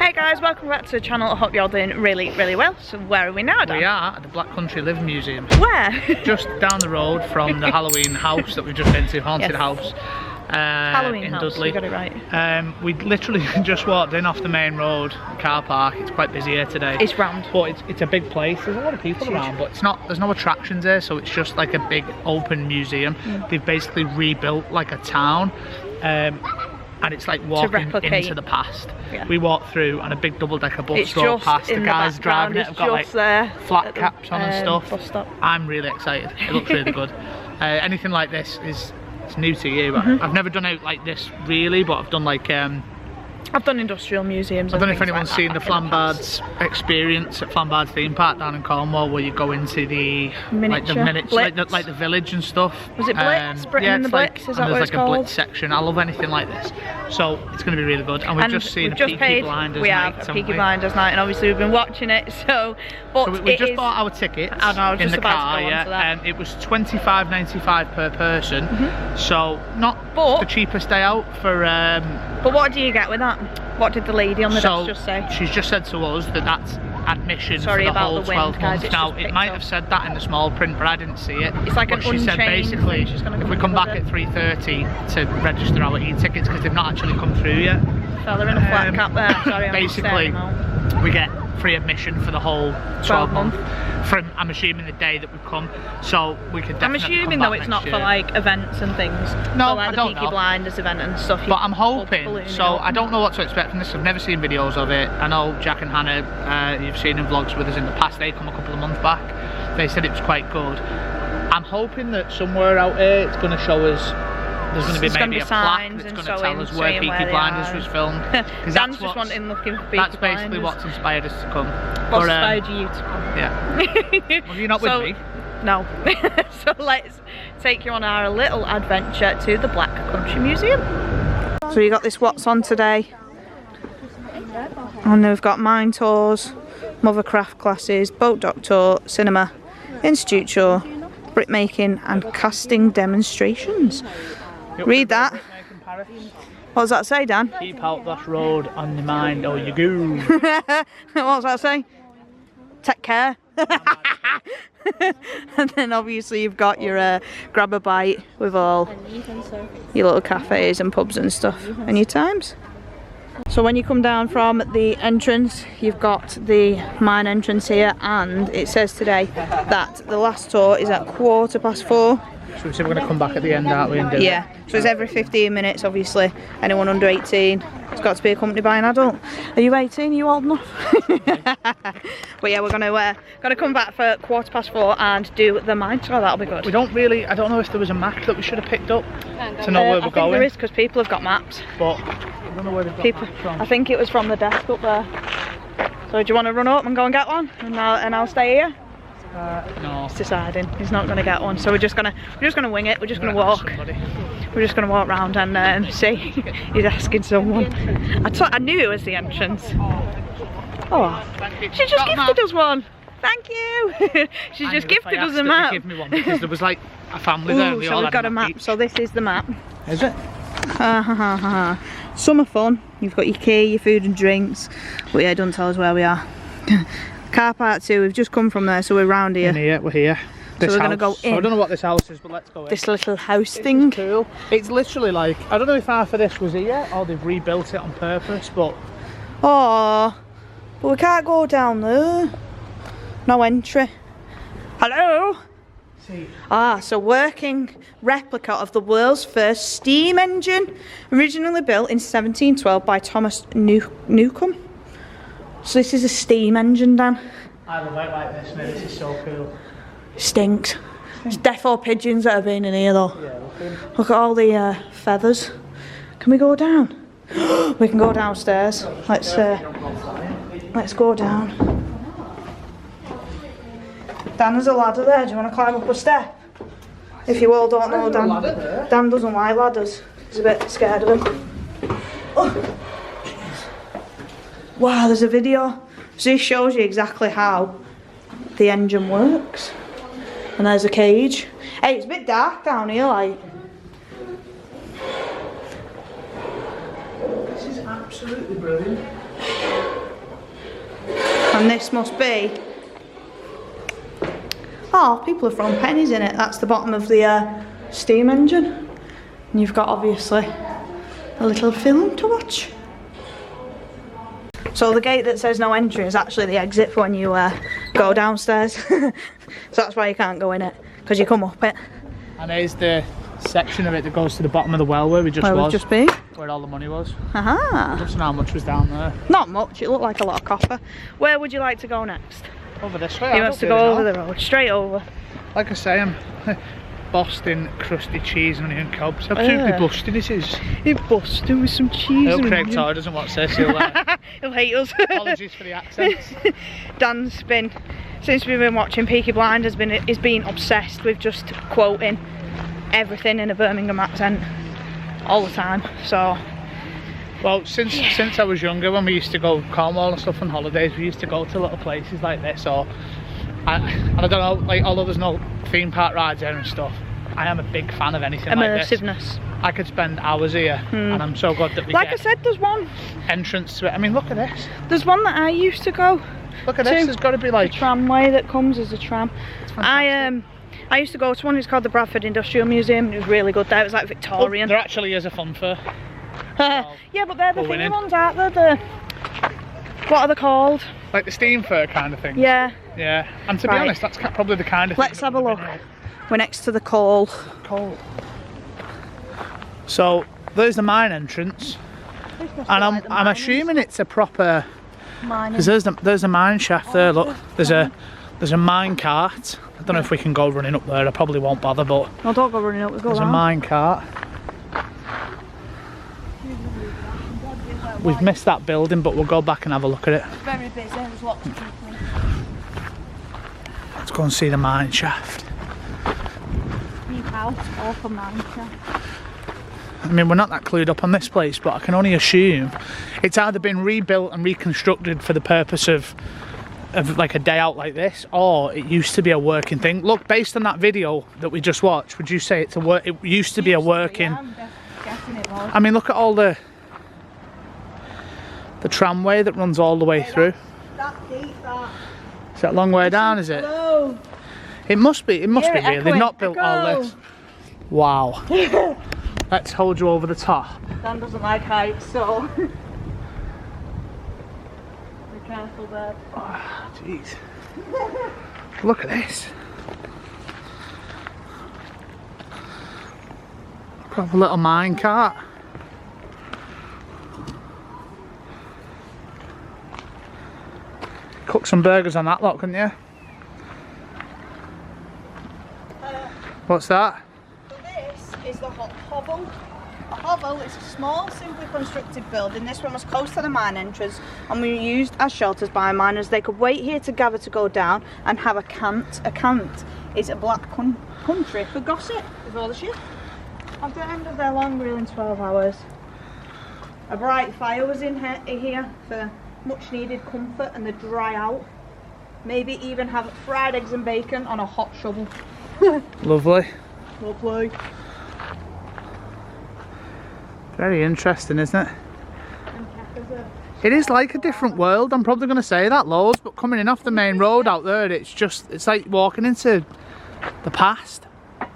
Hey guys, welcome back to the channel. I hope you're all doing really well. So where are we now, Dan? We are at the Black Country Living Museum. Where? Just down the road from the Halloween house that we've just been to, haunted Yes. house. Halloween in house, Dudley. you got it right. We literally just walked in off the main road, car park. It's quite busy here today. It's rammed. But it's a big place. There's a lot of people around, but there's no attractions here, so it's just like a big open museum. They've basically rebuilt like a town. And it's like walking into the past. Yeah. We walked through and a big double-decker bus drove past. The guys driving it have got like flat caps on and stuff. I'm really excited. It looks really good. Anything like this it's new to you. I've never done it like this really, but I've done like I've done industrial museums. I don't know if anyone's seen the Flambards experience at Flambards theme park down in Cornwall, where you go into the miniature, like the village and stuff. Was it Blitz? Britain yeah, and the Blitz? Is that what it's called? There's like a Blitz section. I love anything like this, so it's going to be really good. And we've just seen a Peaky Blinders night. We have a Peaky Blinders night, and obviously we've been watching it. So we just bought our tickets in the car. Yeah, it was £25.95 per person, so not the cheapest day out for. But what do you get with that? What did the lady on the desk just say? She's just said to us that that's admission for the whole 12 months. Now, it might have said that in the small print, but I didn't see it. It's like she said basically, if we come back at 3:30 to register our e-tickets, because they've not actually come through yet. Fella in a flat cap there. Sorry, basically, we get free admission for the whole 12 months. From, I'm assuming, the day that we come, so we could definitely. I'm assuming though it's not for like events and things. No, so, like, I don't know. The Peaky Blinders event and stuff. But I'm hoping. So I don't know what to expect from this. I've never seen videos of it. I know Jack and Hannah, you've seen in vlogs with us in the past. They come a couple of months back. They said it was quite good. I'm hoping that somewhere out here it's going to show us. There's going to be maybe a plaque that's going to tell us where Peaky Blinders was filmed. Dan's just wanting looking for Peaky Blinders. That's basically what's inspired us to come. What inspired you to come? Yeah. Well, you're not with me. No. So let's take you on our little adventure to the Black Country Museum. So you got this what's on today. And we've got mine tours, mothercraft classes, boat dock tour, cinema, institute tour, brickmaking and casting demonstrations. Read that. What does that say, Dan? Keep out that road on your mind or you go. What does that say? Take care. And then obviously you've got your grab a bite with all your little cafes and pubs and stuff and your times. So when you come down from the entrance, you've got the mine entrance here, and it says today that the last tour is at 4:15. So we said we're going to come back at the end, aren't we? And do it. So it's every 15 minutes, obviously. Anyone under 18 has got to be accompanied by an adult. Are you 18? Are you old enough? But yeah, we're going to come back for 4:15 and do the mine tour. That'll be good. I don't know if there was a map that we should have picked up to know where we're going. I think there is, because people have got maps. But I don't know where they've got maps from. I think it was from the desk up there. So do you want to run up and go and get one? And I'll stay here? No. He's deciding he's not going to get one, so we're just gonna wing it. We're just gonna walk. We're just gonna walk round and see. He's asking someone. I knew it was the entrance. Oh, she just gifted us one. Thank you. She just gifted us a map. Give me one, because there was like a family there. So we've got a map. So this is the map. Is it? Summer fun. You've got your key, your food and drinks. But yeah, don't tell us where we are. Car park 2, we've just come from there, so we're round here. We're here. So we're going to go in. So I don't know what this house is, but let's go in. This little house thing. It's cool. It's literally like, I don't know if half of this was here or they've rebuilt it on purpose, but... Oh, but we can't go down there. No entry. Hello? See. So working replica of the world's first steam engine, originally built in 1712 by Thomas Newcomb. So this is a steam engine, Dan. I love it like this, mate. This is so cool. Stinks. There's defo pigeons that have been in here though. Yeah, look at all the feathers. Can we go down? We can go downstairs. Let's go down. Dan, there's a ladder there. Do you want to climb up a step? If you all don't know, Dan doesn't like ladders. He's a bit scared of them. Oh. Wow, there's a video. So this shows you exactly how the engine works. And there's a cage. Hey, it's a bit dark down here, like. This is absolutely brilliant. And this must be... Oh, people have thrown pennies in it. That's the bottom of the steam engine. And you've got, obviously, a little film to watch. So the gate that says no entry is actually the exit for when you go downstairs. So that's why you can't go in it, because you come up it. And here's the section of it that goes to the bottom of the well where we just was. Where we've just been? Where all the money was. Aha. Just know how much was down there. Not much, it looked like a lot of copper. Where would you like to go next? Over this way. He wants to go over the road, straight over. Like I say, I'm Boston crusty cheese and onion cobs. Absolutely busting it is. It's busting with some cheese. I hope Craig Todd doesn't watch this, he'll hate us. Apologies for the accents. Dan's been, since we've been watching Peaky Blinders, he's been obsessed with just quoting everything in a Birmingham accent all the time. So, well, since I was younger, when we used to go Cornwall and stuff on holidays, we used to go to little places like this. Or, and I don't know, like, although there's no theme park rides there and stuff, I am a big fan of anything like this. Immersiveness. I could spend hours here, and I'm so glad that we like I said, there's one entrance to it. I mean, look at this. There's one that I used to go. Look at this. There's got to be like a tramway that comes as a tram. I used to go to one. It's called the Bradford Industrial Museum. It was really good there. It was like Victorian. Oh, there actually is a fun fair. Yeah, but they're the thingy ones, aren't they? What are they called? Like the steam fair kind of thing. Yeah. Yeah. And to be honest, that's probably the kind of thing. Let's have a look. We're next to the coal. So there's the mine entrance, and I'm assuming it's a proper. Because there's a mine shaft there. Look, there's a mine cart. I don't know if we can go running up there. I probably won't bother, but no, don't go running up. There's a mine cart. We've missed that building, but we'll go back and have a look at it. It's very busy. There's lots of people. Let's go and see the mine shaft. I mean, we're not that clued up on this place, but I can only assume it's either been rebuilt and reconstructed for the purpose of like a day out like this, or it used to be a working thing. Look, based on that video that we just watched, would you say it's it used to be a working? Yeah, I'm guessing it was. I mean, look at all the tramway that runs all the way through. That's deep, that. Is that a long way down, is it? Hello. It must be really. Echoing. They've not built all this. Wow. Let's hold you over the top. Dan doesn't like heights, so be careful there. Oh, jeez. Look at this. Proper little mine cart. Cook some burgers on that lot, couldn't you? What's that? So this is the hovel. A hovel is a small, simply constructed building. This one was close to the mine entrance and we used as shelters by miners. They could wait here to gather to go down and have a cant. A cant is a black country for gossip before the shift. At the end of their long grueling 12 hours, a bright fire was in here for much needed comfort and the dry out. Maybe even have fried eggs and bacon on a hot shovel. Lovely. Lovely. Very interesting, isn't it? It is like a different world. I'm probably going to say that loads, but coming in off the main road out there, it's like walking into the past. I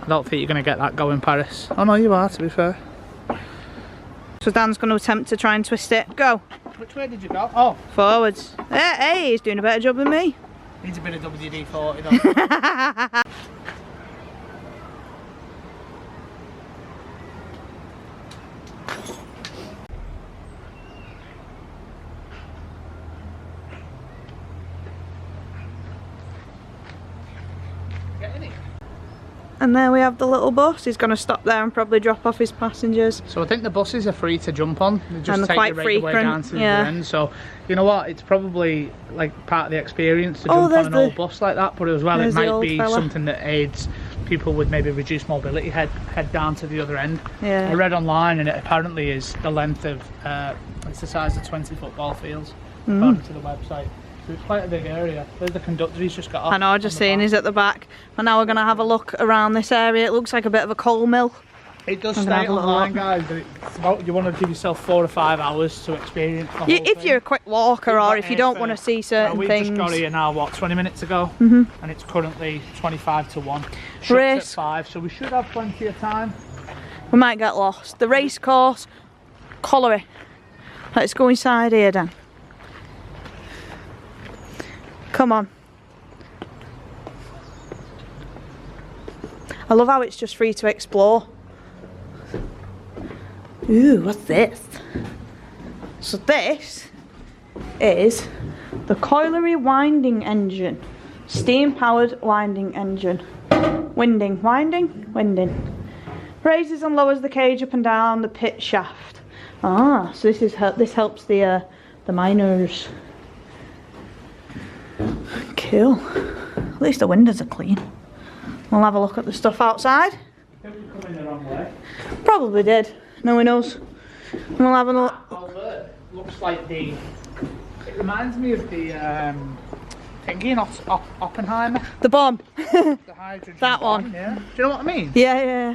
don't think you're going to get that going, Paris. Oh no, you are, to be fair. So Dan's going to attempt to try and twist it. Go. Which way did you go? Oh. Forwards. Hey, he's doing a better job than me. Needs a bit of WD-40, though. And there we have the little bus. He's going to stop there and probably drop off his passengers. So I think the buses are free to jump on. They just and take quite you right frequent, the way down to the end. So you know what? It's probably like part of the experience to jump on an old bus like that. But as well, it might be something that aids people with maybe reduced mobility head down to the other end. Yeah. I read online, and it apparently is the length of it's the size of 20 football fields, according to the website. So it's quite a big area. There's the conductor, he's just got off. I know, just seeing he's at the back. And now we're going to have a look around this area. It looks like a bit of a coal mill. It does stay online, guys, but it's about, you want to give yourself 4 or 5 hours to experience the whole thing. If you're a quick walker or if you don't want to see certain things. We just got here now, what, 20 minutes ago? And it's currently 25 to 1. Shuts at 5, so we should have plenty of time. We might get lost. The race course, colliery. Let's go inside here, Dan. Come on. I love how it's just free to explore. Ooh, what's this? So this is the colliery winding engine. Steam powered winding engine. Winding. Raises and lowers the cage up and down the pit shaft. Ah, so this helps the miners. Cool. At least the windows are clean. We'll have a look at the stuff outside. Did we come in the wrong way? Probably did. No one knows. We'll have a look. Looks like it reminds me of the thingy in Oppenheimer. The bomb. The hydrogen that bomb, one. Yeah. Do you know what I mean? Yeah.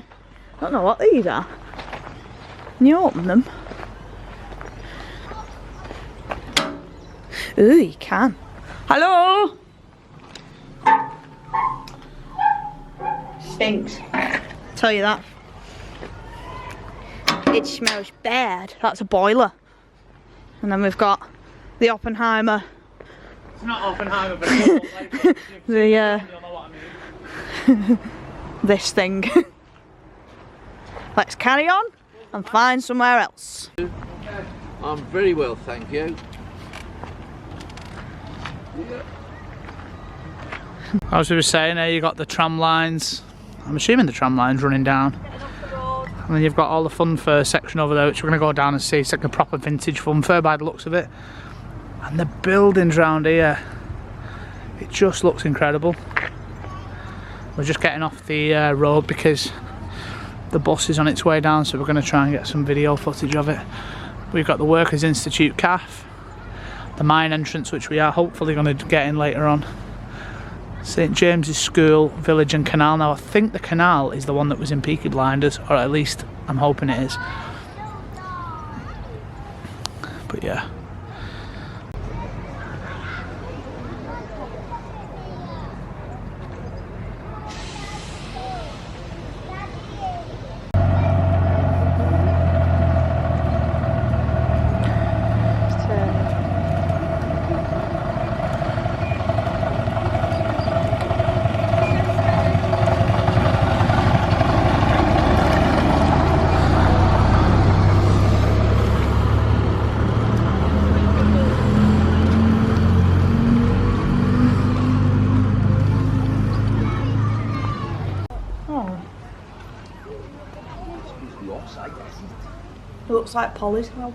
I don't know what these are. Can you open them? Ooh, you can. Hello? Stinks. Tell you that. It smells bad. That's a boiler. And then we've got the Oppenheimer. It's not Oppenheimer, but it's like the you'll know what I mean. this thing. Let's carry on and find somewhere else. I'm very well, thank you. As we were saying, there you got the tram lines. I'm assuming the tram lines running down. And then you've got all the fun fair section over there, which we're going to go down and see. It's like a proper vintage fun fair by the looks of it. And the buildings around here, it just looks incredible. We're just getting off the road because the bus is on its way down, so we're going to try and get some video footage of it. We've got the Workers' Institute CAF, the mine entrance, which we are hopefully going to get in later on. St James's School, Village and Canal. Now I think the canal is the one that was in Peaky Blinders, or at least I'm hoping it is. But yeah. It looks like Polly's house.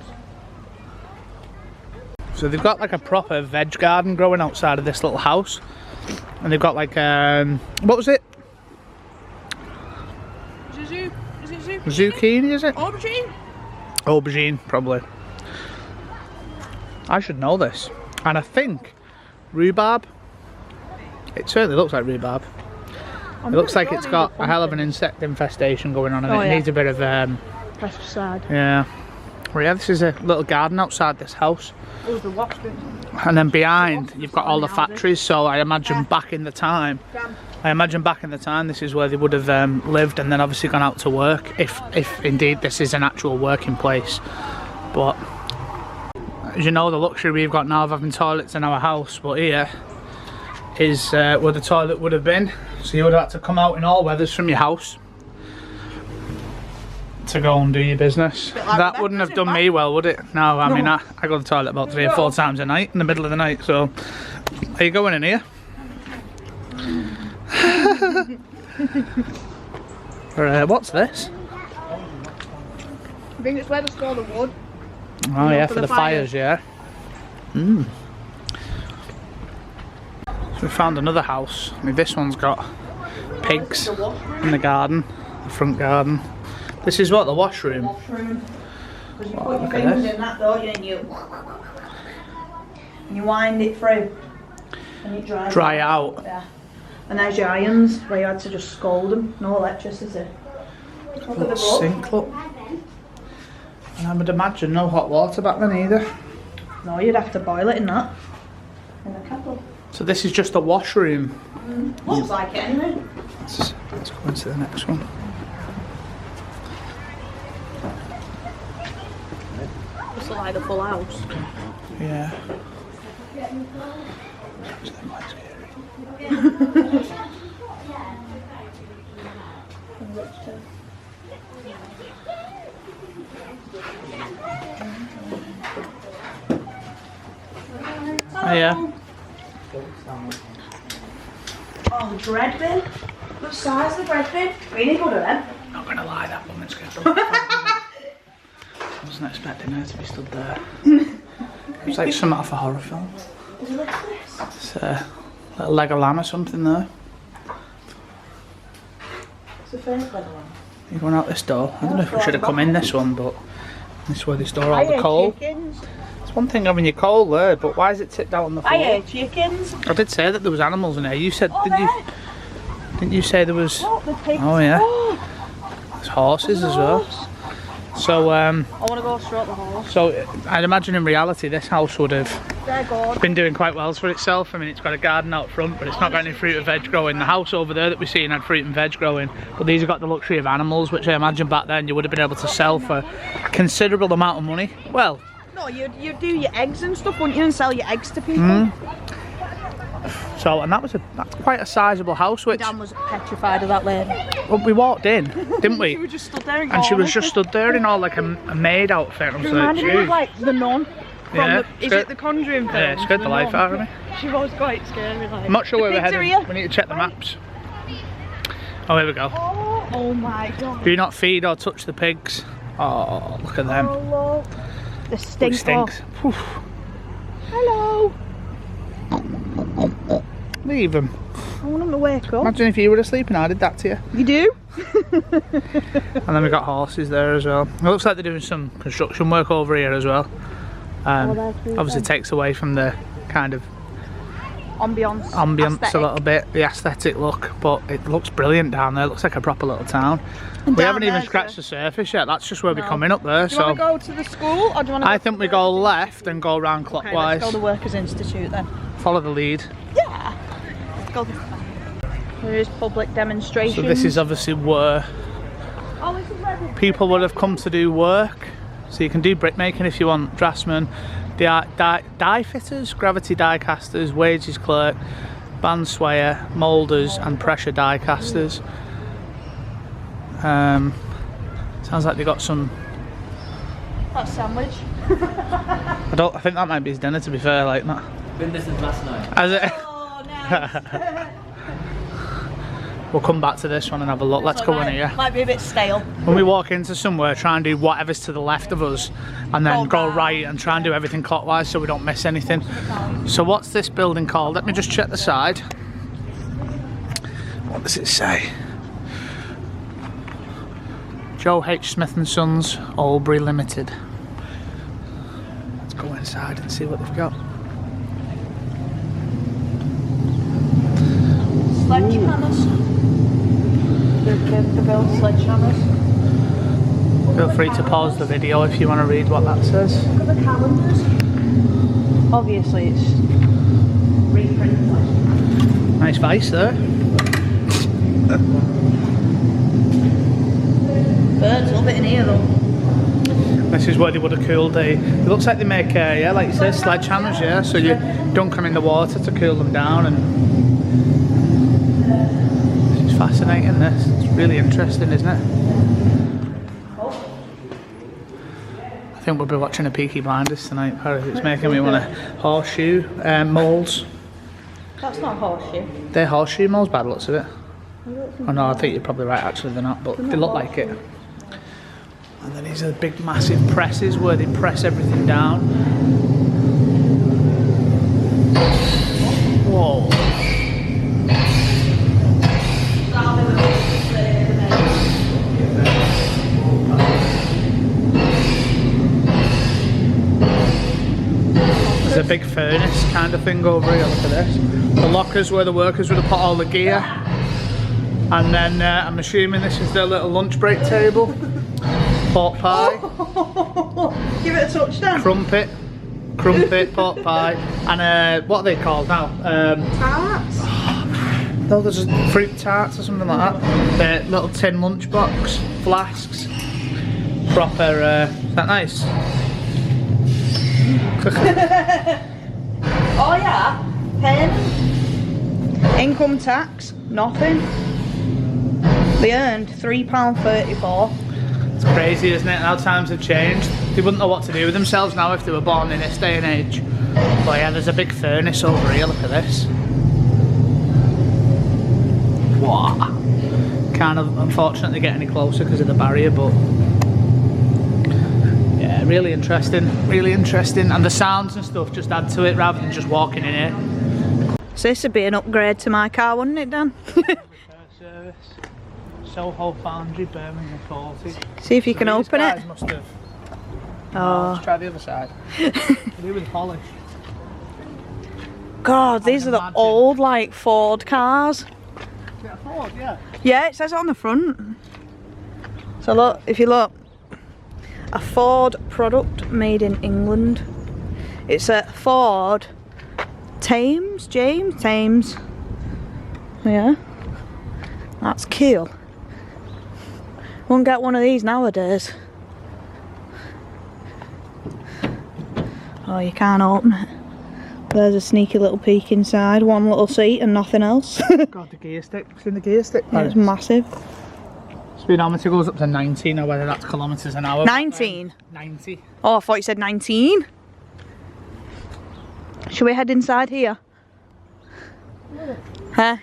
So they've got like a proper veg garden growing outside of this little house. And they've got like, what was it? Is it Zucchini, is it? Aubergine? Aubergine, probably. I should know this. And I think rhubarb. It certainly looks like rhubarb. It looks like it's got a hell of an insect infestation going on, and it needs a bit of pesticide. Yeah. Well, yeah, this is a little garden outside this house. Oh, the wash bin. And then behind, you've got all the factories. So I imagine back in the time, this is where they would have lived, and then obviously gone out to work, if indeed this is an actual working place. But as you know, the luxury we've got now of having toilets in our house, but here is where the toilet would have been. So you would have had to come out in all weathers from your house to go and do your business. That wouldn't have done me well, would it? No, I mean, I go to the toilet about 3 or 4 times a night in the middle of the night, so are you going in here? What's this? I think it's where they store the wood. Oh yeah, for the fires, yeah. So we found another house. I mean, this one's got pigs in the garden, the front garden. This is what, the washroom? Washroom. Because you put your fingers in that, don't you, and you wind it through, and it dries out. Yeah. And there's your irons, where you had to just scald them, no electricity. Look at the sink, look. And I would imagine no hot water back then either. No, you'd have to boil it in that. In a kettle. So this is just a washroom. Looks like it anyway. Let's go into the next one. Looks like the full house. Yeah. Oh yeah. Oh, the bread bin. What size is the bread bin? We need one of them. Not gonna lie, that woman's good. I wasn't expecting her to be stood there. It's like something off a horror film. Is it like this? It's a little leg of lamb or something there. It's the first leg of lamb. You're going out this door. I don't know if we should have come in this one, but this is where they store all the coal. Chickens. It's one thing having your coal there, but why is it tipped out on the floor? I ate chickens. I did say that there was animals in there. You said, didn't you say there was? Look, the pigs. Oh yeah. Oh, There's horses as well. So I want to go stroke the horse. So I'd imagine in reality this house would have They're good. been doing quite well for itself. I mean, it's got a garden out front, but it's not got any fruit or veg growing. The house over there that we're seeing had fruit and veg growing, but these have got the luxury of animals, which I imagine back then you would have been able to sell for a considerable amount of money. Well, No, you do your eggs and stuff, wouldn't you, and sell your eggs to people? so, and that's quite a sizable house, which Dan was petrified of that lady. well, we walked in, didn't we? She was just stood there And she was just stood there in all like a maid outfit. And I was like, reminded me of "Gee." like the nun from Yeah, is it the Conjuring film? Yeah, it scared the life out of me. She was quite scary. Like. I'm not sure where we're pigs are heading. here. We need to check the maps. Oh, here we go. Oh my god. Do not feed or touch the pigs. Oh, look at them. Oh, look. The stink. It stinks. Oh. Hello. Leave them. I want them to wake up. Imagine if you were asleep and I did that to you. You do? And then we got horses there as well. It looks like they're doing some construction work over here as well. Obviously takes away from the kind of Ambience a little bit, the aesthetic look, but it looks brilliant down there. It looks like a proper little town. We haven't even scratched the surface yet. That's just where we're coming up there. Do you want to go to the school or do you want to? I think we go left and go round clockwise. Okay, let's go to the Workers' Institute then. Follow the lead. Yeah. Let's go this way. There is public demonstrations. So this is obviously where people would have come to do work. So you can do brickmaking if you want, draftsman, die fitters, gravity die casters, wages clerk, band swayer, moulders and pressure die casters. Sounds like they got some. That sandwich. I think that might be his dinner, to be fair, like that. Been there since last night. Has it? Oh, nice. We'll come back to this one and have a look. Let's go in here. Might be a bit stale. When we walk into somewhere, try and do whatever's to the left of us and then go right and try and do everything clockwise so we don't miss anything. So what's this building called? Let me just check the side. What does it say? Joe H. Smith & Sons, Albury Limited. Let's go inside and see what they've got. Sledgehammers. The build sledgehammers. Feel free to pause the video if you want to read what that says. Look at the calendars. Obviously it's reprinted. Nice vice there. Birds love it in here though. This is where they would have cooled the. It looks like they make, yeah, like you said, sledgehammers, yeah. So you dunk them in the water to cool them down, and this is fascinating. This, it's really interesting, isn't it? I think we'll be watching a Peaky Blinders tonight. It's making me want to horseshoe moulds. That's not horseshoe. They're horseshoe moulds, by the looks of it. Oh no, I think you're probably right. Actually, they're not, but they look like it. And then these are the big massive presses where they press everything down. Whoa. There's a big furnace kind of thing over here, look at this. The lockers where the workers would have put all the gear. And then I'm assuming this is their little lunch break table. Pork pie. Give it a touch, Dan. Crumpet, pork pie, and what are they called now? Tarts. No, there's just fruit tarts or something like that. Little tin lunchbox, flasks. Proper, is that nice? Oh yeah, payment. Income tax, nothing. They earned £3.34. It's crazy, isn't it? How times have changed. They wouldn't know what to do with themselves now if they were born in this day and age. But yeah, there's a big furnace over here, look at this. Wow. Can't unfortunately get any closer because of the barrier, but yeah, really interesting, and the sounds and stuff just add to it rather than just walking in here. So this would be an upgrade to my car, wouldn't it, Dan? Service. Soho Foundry, Birmingham 40. See if you can open it. Must have. Oh. Let's try the other side. Do with polish. God, these are the old, like, Ford cars. Is it a Ford? Yeah. Yeah, it says it on the front. So look, if you look, a Ford product made in England. It's a Ford Thames. Yeah, that's cool. Won't get one of these nowadays. Oh, you can't open it. There's a sneaky little peek inside, one little seat and nothing else. God, the gear stick. It's in the gear stick. Yeah, it's massive. Speedometer goes up to 90, now whether that's kilometres an hour. 19? 90. Oh, I thought you said 19. Should we head inside here? Huh?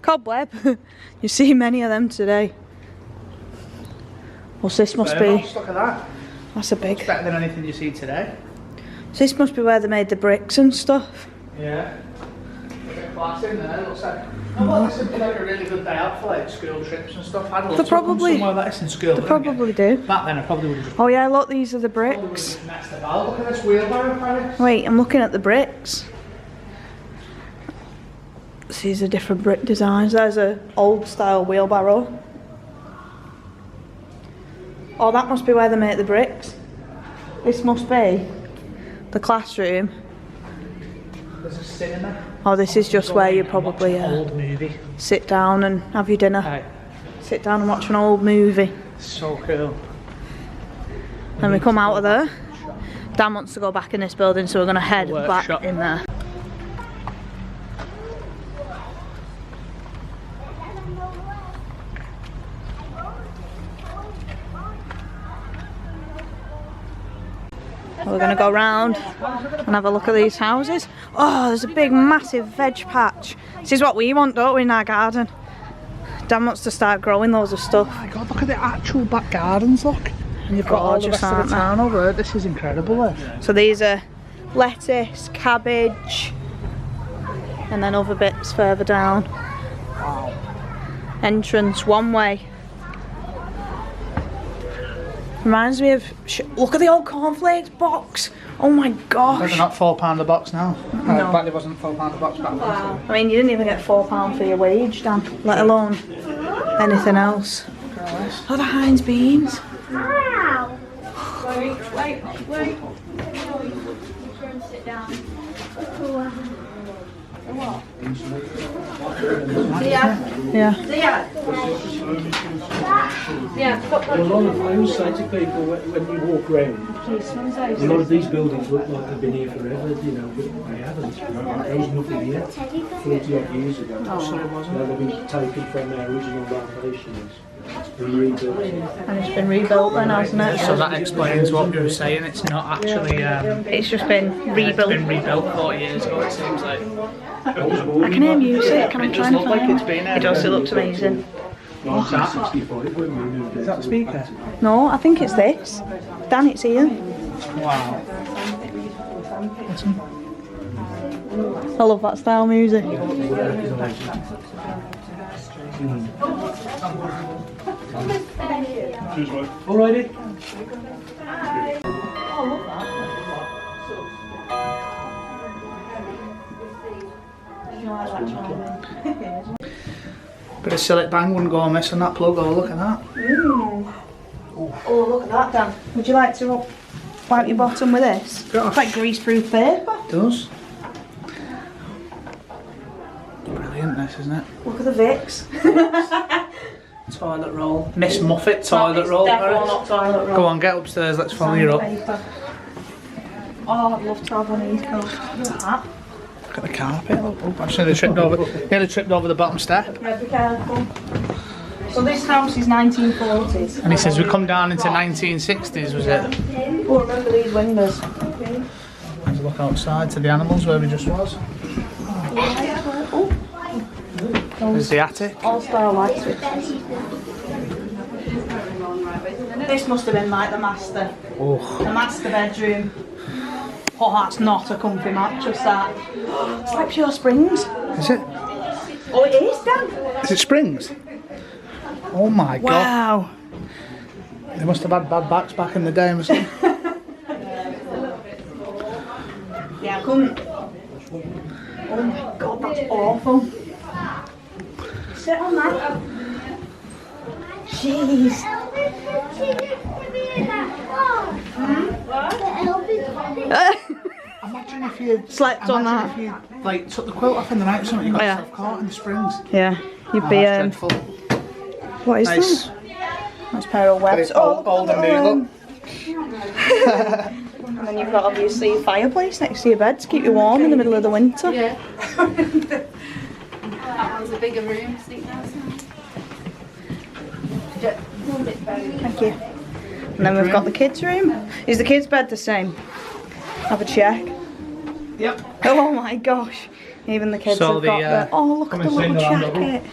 Cobweb. You see many of them today. Well, this must be... Look at that. That's a big... It's better than anything you see today. So this must be where they made the bricks and stuff. Yeah. A bit of class in there, looks like... Oh, this would be like a really good day out for like school trips and stuff. I'd love to come somewhere like this in school. They probably do. Back then I probably would have just... Oh yeah, look, these are the bricks. Messed about. Look at this wheelbarrow, Paris. Wait, I'm looking at the bricks. These are different brick designs. There's a old style wheelbarrow. Oh, that must be where they make the bricks. This must be the classroom. There's a cinema. Oh, this is just where you probably old movie. sit down and have your dinner. Right. Sit down and watch an old movie. So cool. Then we come out of there. Dan wants to go back in this building, so we're going to head back in there. We're going to go round and have a look at these houses. Oh, there's a big massive veg patch. This is what we want, don't we, in our garden? Dan wants to start growing loads of stuff. Oh my god, look at the actual back gardens, look. And you've got all the rest of the town over there. This is incredible. So these are lettuce, cabbage, and then other bits further down. Wow. Entrance one way. Reminds me of, look at the old cornflakes box. Oh my gosh. They're not £4 a box now. No. But it wasn't £4 a box back then. Wow. I mean, you didn't even get £4 for your wage, Dan, let alone anything else. Oh, the Heinz beans. Wow. Wait. Sit down. What? Yeah. Well, a lot of, I always say to people when you walk around, a lot of these buildings look like they've been here forever, you know, but they haven't. There was nothing here 40 odd years ago. They've been taken from their original foundations. It's been rebuilt. And it's been rebuilt then, hasn't it? So that explains what you were saying. It's not actually. It's just been rebuilt. It's been rebuilt 40 years ago. It seems like. I can hear music. Can I try and look like it's been. It does. It looks amazing. What's that? 65 when we moved Is that the speaker? No, I think it's this. Dan, it's here. Wow. I love that style music. Alrighty. Bit of Sillet Bang wouldn't go amiss on that plug. Oh, look at that. Oh, look at that, Dan. Would you like to wipe your bottom with this? It's like grease-proof paper. It does. Brilliant, this, isn't it? Look at the Vicks. Toilet roll. Miss Muffet toilet roll. Definitely not toilet roll. Go on, get upstairs. Let's follow you up. Paper. Oh, I'd love to have one of these. Look at that. Look at the carpet. Oh, I nearly tripped over the bottom step. Yeah, be careful. So this house is 1940s. And he says we come down into 1960s, was it? Oh, remember these windows. Let's look outside to the animals where we just was. There's the attic. All-star light switches. This must have been like the master. Oh. The master bedroom. Oh, that's not a comfy mattress, that. It's like pure springs. Is it? Oh, it is, Dan. Is it springs? Oh my god. Wow. They must have had bad backs back in the day, must they? Yeah, I couldn't. Oh my god, that's awful. Sit on that. Jeez. Imagine if you Slept on that. If you like took the quilt off in the night or something, you got yourself caught in the springs. Yeah, you'd be. That's dreadful. What is Nice. that? That's a pair of webs. Old and new look. And then you've got obviously your fireplace next to your bed to keep you warm in the middle of the winter. Yeah. That one's a bigger room, I think that's Thank you. And then we've got the kids' room. Is the kids' bed the same? Have a check. Yep. Oh my gosh. Even the kids So have got the... Oh, look at the little jacket.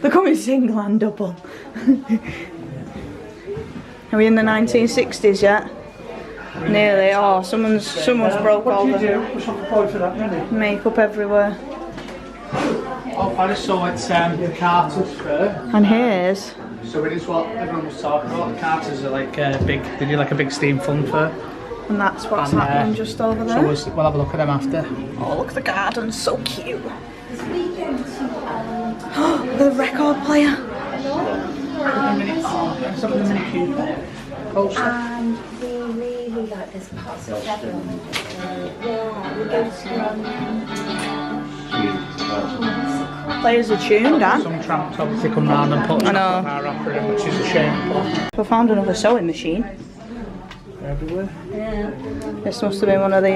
They're coming single and double. Are we in the 1960s yet? Nearly. Oh, someone's broke all the makeup everywhere. Oh, Paris, so it's the Carter's fur. And here's... So it is what everyone was talking about. The Carters are like big, they do like a big steam fun fur. And that's what's happening just over there. So we'll have a look at them after. Oh, look at the garden, so cute. Look at the record player. Something in the mini Cooper. And we really like this part of Devon. Yeah, we go to Players a tune, Dan. Some tramps obviously come round and put a know. power wrapper in, which is a shame. We found another sewing machine. They're everywhere. This must have been one of the...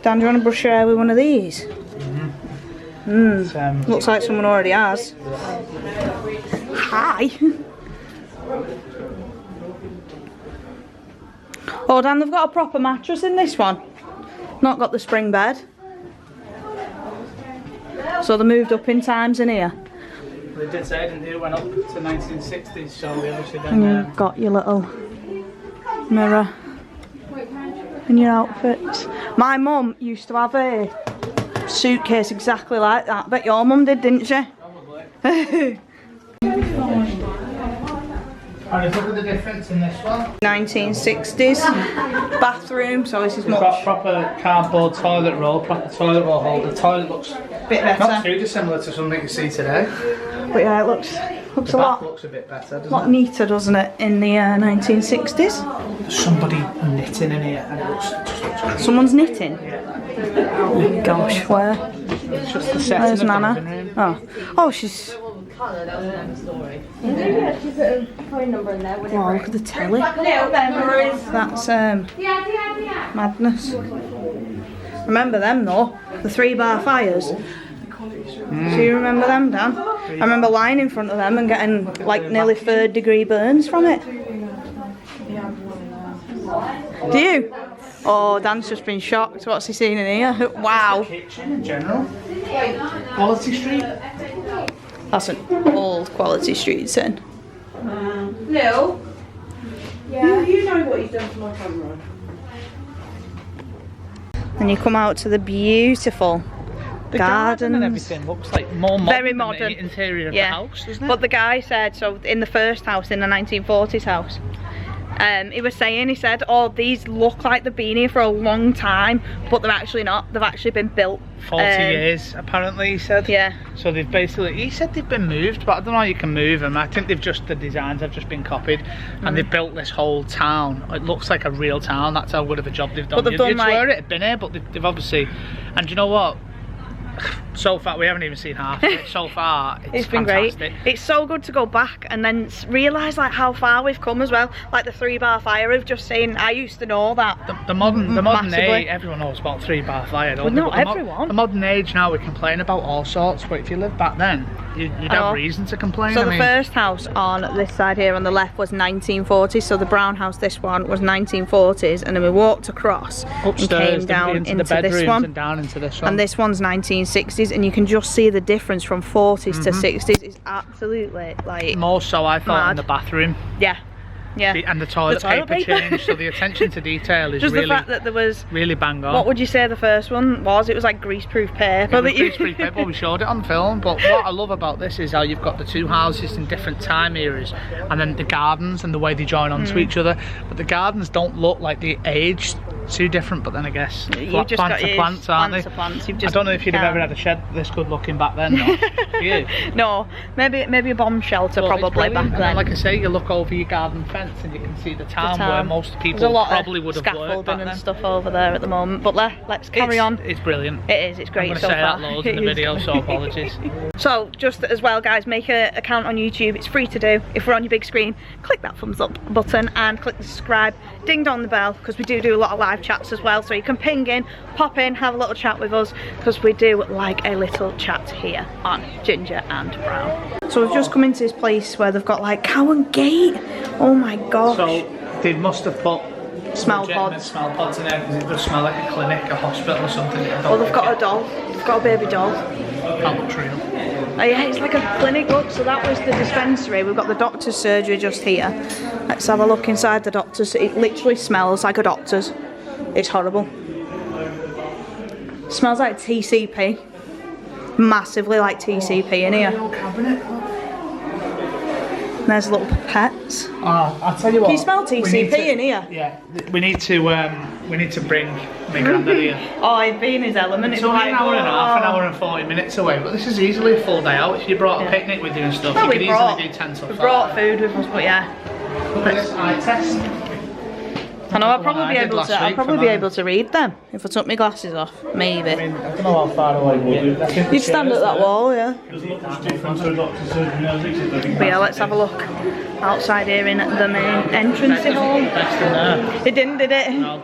Dan, do you want to brush your hair with one of these? It's, Looks like someone already has. Hi. Oh, Dan, they've got a proper mattress in this one. Not got the spring bed. So they moved up in times in here. They did say, didn't they? It went up to 1960s, so we obviously And then... you've got your little mirror and your outfits. My mum used to have a suitcase exactly like that. Bet your mum did, didn't she? Probably. Alright, look at the difference in this one. 1960s bathroom, so this is We've much got proper cardboard toilet roll, proper toilet roll holder. The toilet looks bit not better. too dissimilar to something you see today. But yeah, it looks The a back lot looks a bit better, doesn't lot it? neater, doesn't it, in the 1960s? There's somebody knitting in here and it just looks great. Someone's knitting? Oh gosh, where? It's just the setting Where's of the Nana? living room. Oh, she's... colour, that was another story. Yeah, she put a phone number in there. Oh, look at the telly. That's madness. Remember them though? The 3-bar fires. Do you remember them, Dan? I remember lying in front of them and getting like nearly 3rd degree burns from it. Do you? Oh, Dan's just been shocked. What's he seen in here? Wow. Kitchen in general. Quality Street. That's an old Quality Street sin. No. Yeah. You know what he's done to my camera. And you come out to the beautiful The garden and gardens. everything looks like more modern Very than modern. the interior of Yeah. the house, doesn't it? But the guy said, so in the first house, in the 1940s house, He was saying, he said, oh, these look like they've been here for a long time, but they're actually not. They've actually been built 40 years apparently, he said. Yeah. So they've basically, he said they've been moved, but I don't know how you can move them. I think they've just, the designs have just been copied, and they've built this whole town. It looks like a real town. That's how good of a job they've done. But they've done, you'd like, swear it had been here, but they've obviously, and you know what? So far, we haven't even seen half of it. So far, it's been fantastic. Great. It's so good to go back and then realise like how far we've come as well. Like the 3-bar fire of just saying, I used to know that. The modern age, everyone knows about 3-bar fire, don't they? Well, not everyone. The modern age now, we complain about all sorts, but if you lived back then, you'd have reason to complain. So the first house on this side here on the left was 1940s, so the brown house, this one, was 1940s, and then we walked across upstairs, and came down into into the bedrooms this one, and down into this one. And this one's 1960s, and you can just see the difference from 40s to 60s. It's absolutely like more so I thought mad. In the bathroom. Yeah. Yeah. And the toilet paper change, so the attention to detail is just really, the fact that there was really bang on. What would you say the first one was? It was like greaseproof paper. It was greaseproof paper. We showed it on film. But what I love about this is how you've got the two houses in different time eras, and then the gardens and the way they join onto each other. But the gardens don't look like they aged too different. But then I guess plants are plants, aren't they? Plants. I don't know if you'd have ever had a shed this good looking back then. No. You? No, maybe a bomb shelter probably back then. And like I say, you look over your garden fence and you can see the town where most people probably would have worked scaffolding back and stuff over there at the moment. But let's carry on. It's brilliant. It is. It's great. I'm going to say that loads in the video, so apologies. So just as well, guys, make an account on YouTube. It's free to do. If we're on your big screen, click that thumbs up button and click the subscribe. Ding dong the bell, because we do a lot of live chats as well. So you can ping in, pop in, have a little chat with us, because we do like a little chat here on Ginger and Brown. So we've just come into this place where they've got like cow and gate. Oh my gosh. So they must have put smell pods in there because it does smell like a clinic, a hospital or something. Oh, they've got a doll. They've got a baby doll. That looks real. Oh yeah, it's like a clinic. Look, so that was the dispensary. We've got the doctor's surgery just here. Let's have a look inside the doctor's. It literally smells like a doctor's. It's horrible. Smells like TCP. Massively like TCP in here. There's little pipettes. I'll tell you what. Can you smell TCP in here? Yeah, we need to bring my granddad here. Oh, he'd be in his element. It's only an hour and a half, an hour and 40 minutes away, but this is easily a full day out. If you brought a picnic with you and stuff, you could easily do 10 till 5. We brought food with us, but yeah. Look at this eye test. I know I'll probably be able to read them if I took my glasses off. Maybe. I mean, I don't know how far away you'd stand at that wall, yeah. But yeah, let's have a look outside here in the main entrance hall. It didn't, did it? No.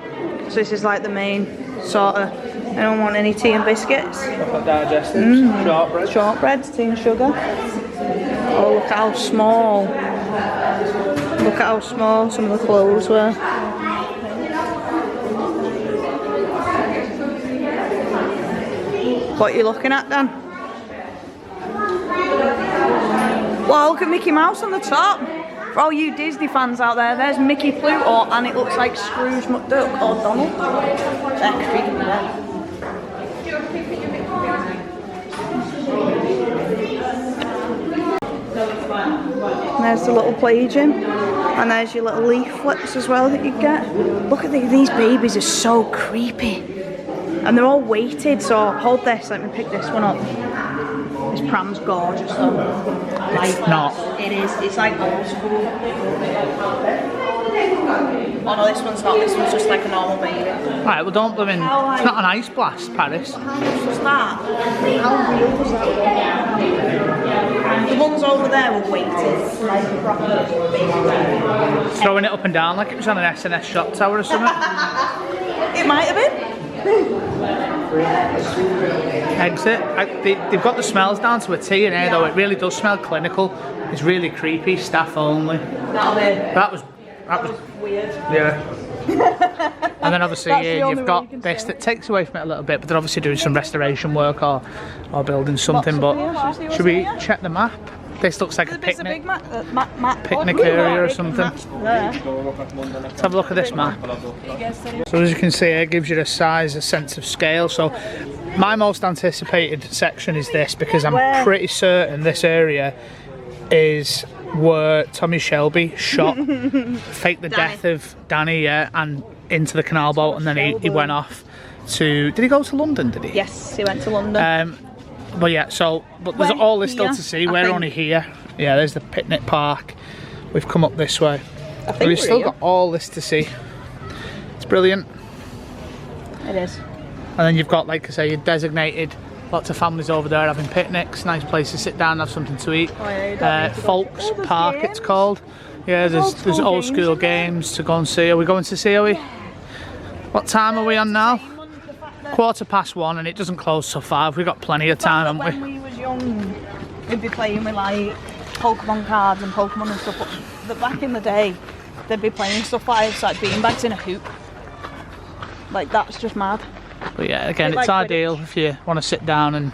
So this is like the main sort of. I don't want any tea and biscuits. Chocolate digestives, shortbread. Shortbreads, tea and sugar. Oh, look at how small. Look at how small some of the clothes were. What are you looking at, Dan? Well, look at Mickey Mouse on the top. For all you Disney fans out there, there's Mickey Pluto, and it looks like Scrooge McDuck or Donald. They're creepy there. And there's the little play gym, and there's your little leaflets as well that you get. Look at these babies are so creepy. And they're all weighted, so hold this, let me pick this one up. This pram's gorgeous though. It's not. It is, it's like old school. Oh no, this one's not, this one's just like a normal baby. Right, well don't live in, it's not an ice blast, Paris. How much was that? How real was that one? The ones over there were weighted, like proper baby. Throwing it up and down like it was on an S&S shot tower or something. It might have been. Exit. They've got the smells down to a T in here though. It really does smell clinical. It's really creepy. Staff only. That was weird. Yeah. And then obviously you've got this that takes away from it a little bit, but they're obviously doing some restoration work or building something. But should we check the map? This looks like a picnic, picnic area or something. Let's have a look at this map. So as you can see, it gives you a size, a sense of scale. So my most anticipated section is this, because I'm pretty certain this area is where Tommy Shelby shot, faked the death of Danny, yeah, and into the canal boat, and then he went off to, did he go to London, did he? Yes, he went to London. But yeah, but there's all this still to see. We're only here. Yeah, there's the picnic park. We've come up this way. We've still got all this to see. It's brilliant. It is. And then you've got, like I say, your designated, lots of families over there having picnics, nice place to sit down, have something to eat. Folks Park, it's called. Yeah, there's old school games to go and see. Are we going to see, are we? What time are we on now? 1:15, and it doesn't close till 5. We've got plenty of time, haven't we? When we was young, we'd be playing with like Pokemon cards and Pokemon and stuff. But back in the day, they'd be playing stuff like this, like beanbags in a hoop. Like, that's just mad. But yeah, again, it's ideal if you want to sit down and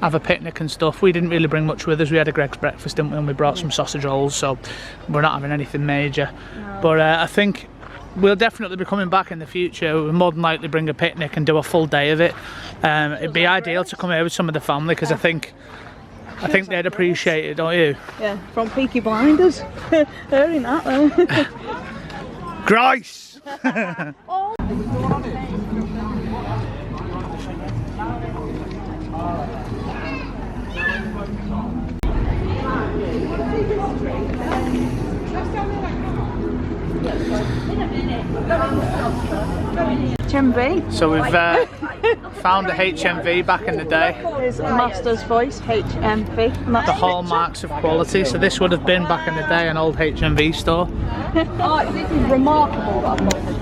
have a picnic and stuff. We didn't really bring much with us. We had a Greg's breakfast, didn't we? And we brought some sausage rolls, so we're not having anything major. No. But I think we'll definitely be coming back in the future. We'll more than likely bring a picnic and do a full day of it. It'd be ideal to come here with some of the family, because I think they'd appreciate it, don't you? Yeah, from Peaky Blinders. Hearing that though. Grace! HMV. So we've found a HMV back in the day. It's Master's Voice, HMV. The hallmarks of quality. So this would have been back in the day an old HMV store. Oh, this is remarkable that I've got this.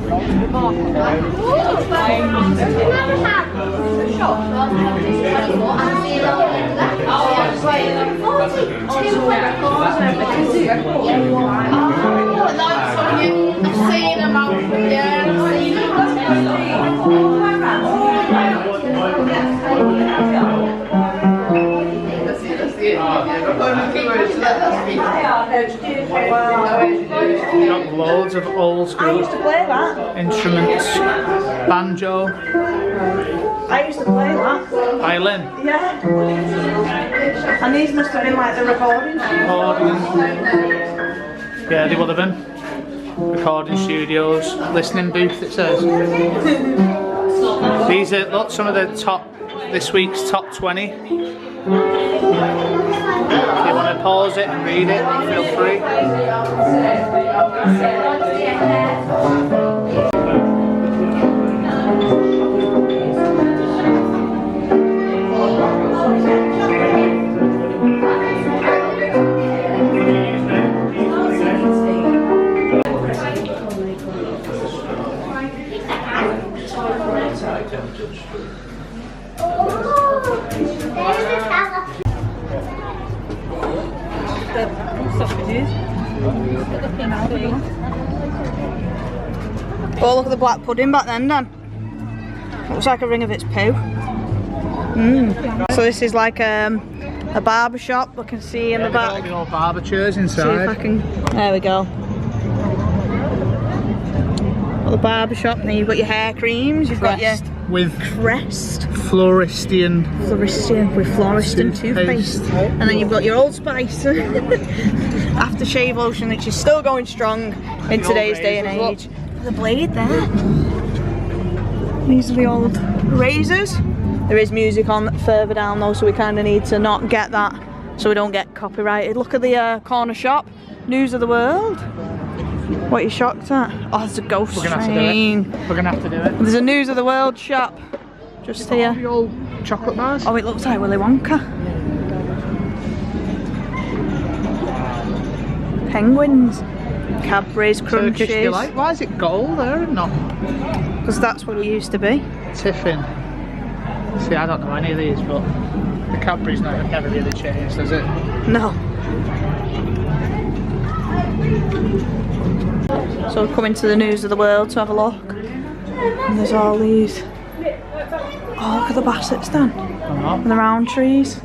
Got loads of old school I used to play that. instruments. Banjo. I used to play that. Violin. Yeah. And these must have been like the recordings. Yeah, they would have been. Recording studios, listening booth, it says. These are, look, some of the this week's top 20. If you want to pause it and read it, feel free. Oh, look at the black pudding back then, Dan. Looks like a ring of its poo. So this is like a barber shop. We can see in the back. All the old barber chairs inside. See if I can. There we go. Got the barber shop, and then you've got your hair creams. You've got your with Crest. Floristan With Floristan toothpaste. And then you've got your Old Spice aftershave lotion, which is still going strong in today's day and age. The blade there. These are the old razors. There is music on further down though, so we kind of need to not get that so we don't get copyrighted. Look at the corner shop. News of the world. What are you shocked at? Oh, there's a ghost train. We're gonna have to do it. There's a News of the World shop just here. The old chocolate bars. Oh, it looks like Willy Wonka. Penguins, Cadbury's, Crunchies. Turkish delight. Why is it gold there and not? Because that's what it used to be. Tiffin. See, I don't know any of these, but the Cadbury's never really changed, has it? No. So we're coming to the News of the World to have a look. And there's all these. Oh, look at the bassets, Dan. And the round trees.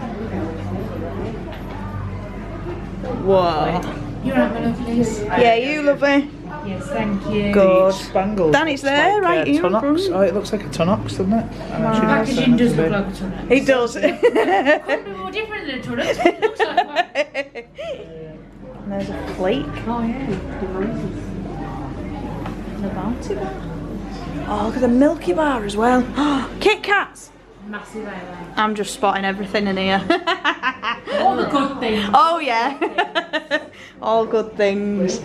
Whoa. You want one of these? Yeah, you love it. Yes, thank you. Good. Spangles. Dan, it's there, right here. Tunnocks. Oh, it looks like a Tunnocks, doesn't it? Packaging does look like a Tunnocks. It does. Couldn't be more different than a Tunnocks. It looks like one. And there's a flake. Oh yeah, the Bounty Bar. Oh, look at the Milky Bar as well. Kit Kats! Massive island. I'm just spotting everything in here. All the good things. Oh yeah. All good things.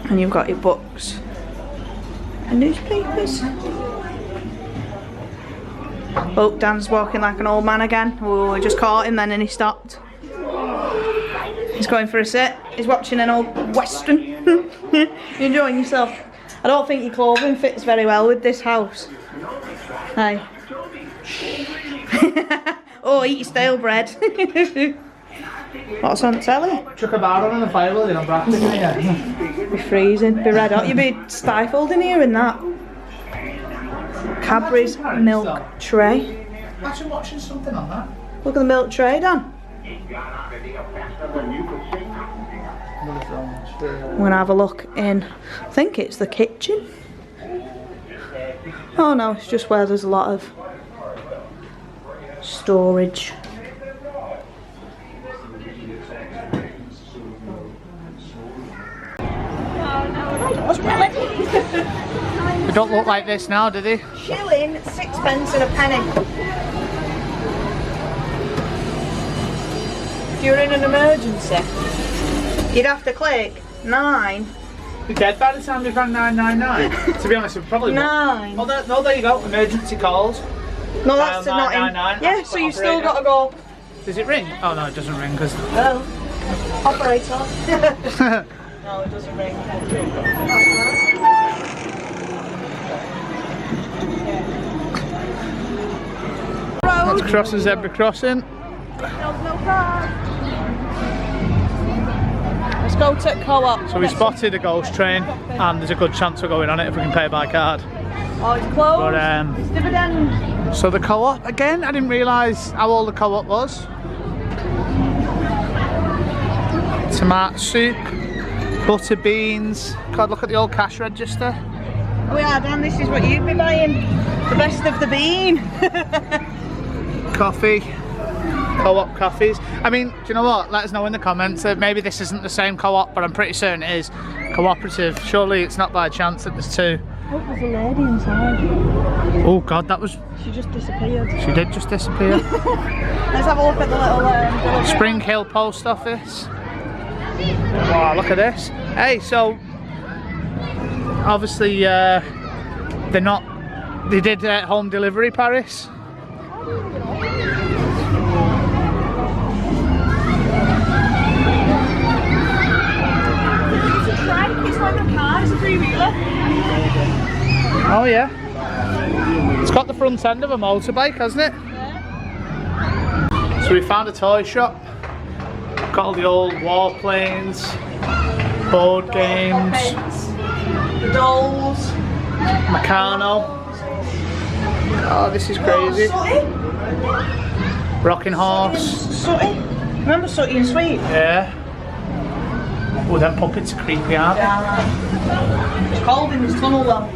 And you've got your books and newspapers. Oh, Dan's walking like an old man again. Oh, I just caught him then and he stopped. He's going for a sit. He's watching an old western. You enjoying yourself? I don't think your clothing fits very well with this house. Hey. Oh, eat your stale bread. What's on telly? Chuck a bar on the fire, will you? I'm practicing here. Be freezing, be red hot. You'd be stifled in here in that. Cadbury's milk tray. Actually watching something on that. Look at the milk tray, Dan. I'm gonna have a look in. I think it's the kitchen. Oh no, it's just where there's a lot of storage. They don't look like this now, do they? Shilling, sixpence and a penny. If you're in an emergency, you'd have to click 9. You're dead by the time you've rang 999. To be honest, we probably 9. Oh, no, there you go. Emergency calls. No, that's not in. 999. Yeah, so you've still got to go. Does it ring? Oh no, it doesn't ring because. Well, operator. No, it doesn't ring. Let's cross the zebra crossing. Let's go to Co-op. So we spotted a ghost train, and there's a good chance we're going on it if we can pay by card. Oh, it's closed. But, it's dividend. So the Co-op again. I didn't realise how old the Co-op was. Tomato soup, butter beans. God, look at the old cash register. Oh yeah, Dan, this is what you'd be buying. The best of the bean. Coffee. Co-op coffees. I mean, do you know what? Let us know in the comments that maybe this isn't the same Co-op, but I'm pretty certain it is. Cooperative. Surely it's not by chance that there's two. Oh, there's a lady inside. Oh God, that was... She just disappeared. She did just disappear. Let's have a look at the little... Spring Hill Post Office. Wow, look at this. Hey, so... Obviously, they're not... They did home delivery, Paris. It's like a car, it's a three-wheeler. Oh yeah. It's got the front end of a motorbike, hasn't it? Yeah. So we found a toy shop. Got all the old warplanes, board games, the dolls, Meccano. Oh, this is crazy. Rocking horse. Sooty. Remember Sooty and Sweet? Yeah. Oh, them puppets are creepy, aren't they? Yeah, it's cold in this tunnel though.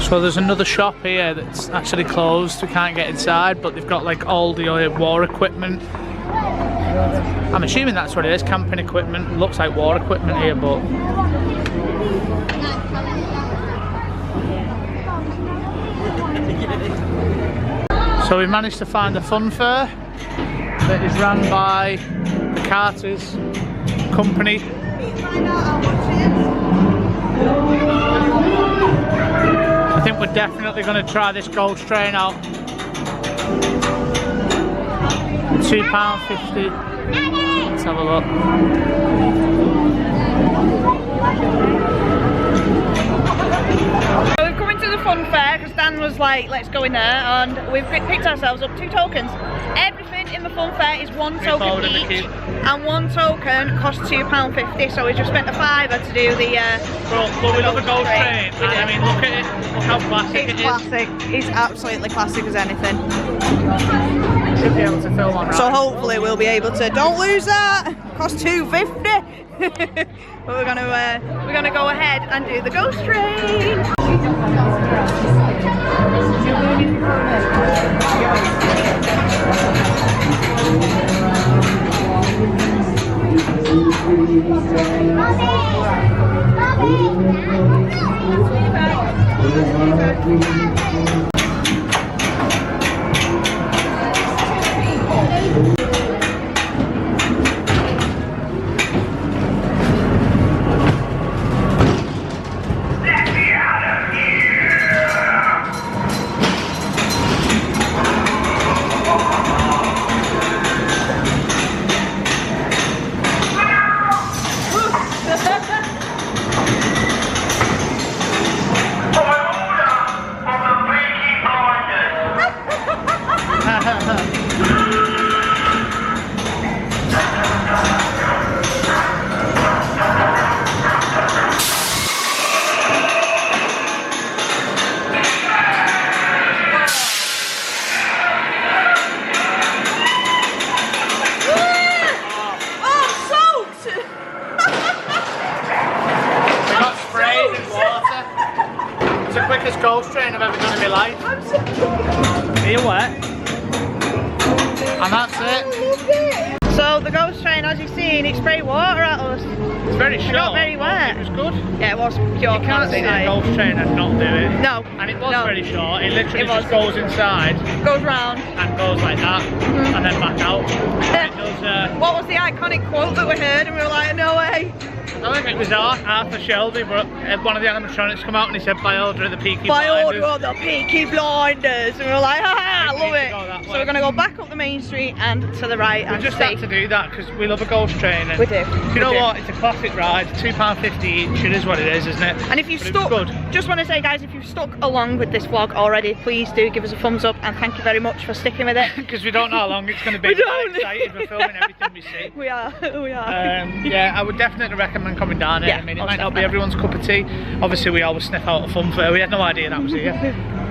So there's another shop here that's actually closed. We can't get inside, but they've got like all the war equipment. I'm assuming that's what it is, camping equipment. It looks like war equipment here, but... So we managed to find a fun fair that is run by the Carter's company. I think we're definitely going to try this ghost train out. £2.50. Let's have a look. So we've come into the fun fair because Dan was like, let's go in there, and we've picked ourselves up 2 tokens. Everything in the fun fair is 1 token each, and 1 token costs £2.50. So we just spent a fiver to do the. But we love a ghost train, and I mean, look at it. Look how classic it is. It's classic. It's absolutely classic as anything. Should be able to film on. So hopefully we'll be able to. Don't lose that. Costs £2.50. But we're gonna go ahead and do the ghost train. Ghost train I've ever done in my life. Are you wet? And that's it. So the ghost train, as you've seen, it sprayed water at us. It's very short. It got very wet. It was good. Yeah, it was pure. You can't see a ghost train and not do it. No. And it was very short. It literally just goes inside. Goes round. And goes like that. And then back out. It does, what was the iconic quote that we heard and we were like, no way? I think it was Arthur Shelby, but one of the animatronics come out and he said, by order of the Peaky By Blinders. order of the Peaky Blinders. And we were like, ha, I love it. So we're going to go back up the main street and to the right. We just had to do that because we love a ghost train. And we do. You know what? It's a classic ride. £2.50 each. It is what it is, isn't it? And if you've stuck, just want to say, guys, if you've stuck along with this vlog already, please do give us a thumbs up and thank you very much for sticking with it. Because we don't know how long it's going to be. We're excited. We're filming everything we see. We are. We are. Yeah, I would definitely recommend coming down here. I mean, it might not be everyone's cup of tea. Obviously, we always sniff out a fun fair. We had no idea that was here.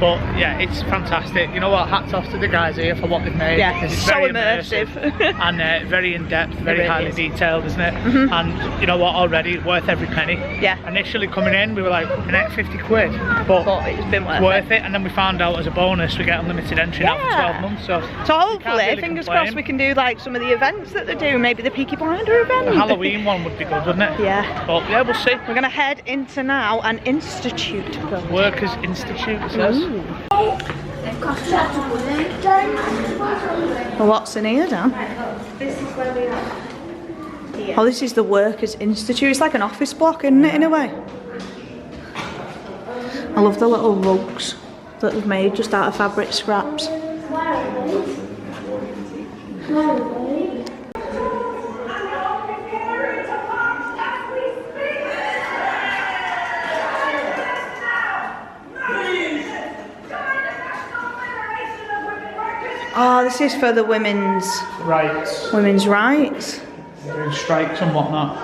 But yeah, it's fantastic. You know what? Hats off to the guys here for what they've made. Yeah, because it's so very immersive. And very in depth, very highly detailed, isn't it? And you know what? Already worth every penny. Yeah. Initially coming in, we were like, we're net 50 quid. But it's been worth it. And then we found out as a bonus, we get unlimited entry now for 12 months. So hopefully, really fingers crossed, we can do like some of the events that they do. Maybe the Peaky Blinder event. The Halloween one would be good, wouldn't it? Yeah. But yeah, we'll see. We're going to head into now an institute. Workers' Institute, it says. Well, what's in here, Dan? This is where we are. Oh, this is the Workers' Institute. It's like an office block, isn't it, in a way? I love the little rugs that they've made just out of fabric scraps. Oh, this is for the women's rights. Women's rights. Doing strikes and whatnot.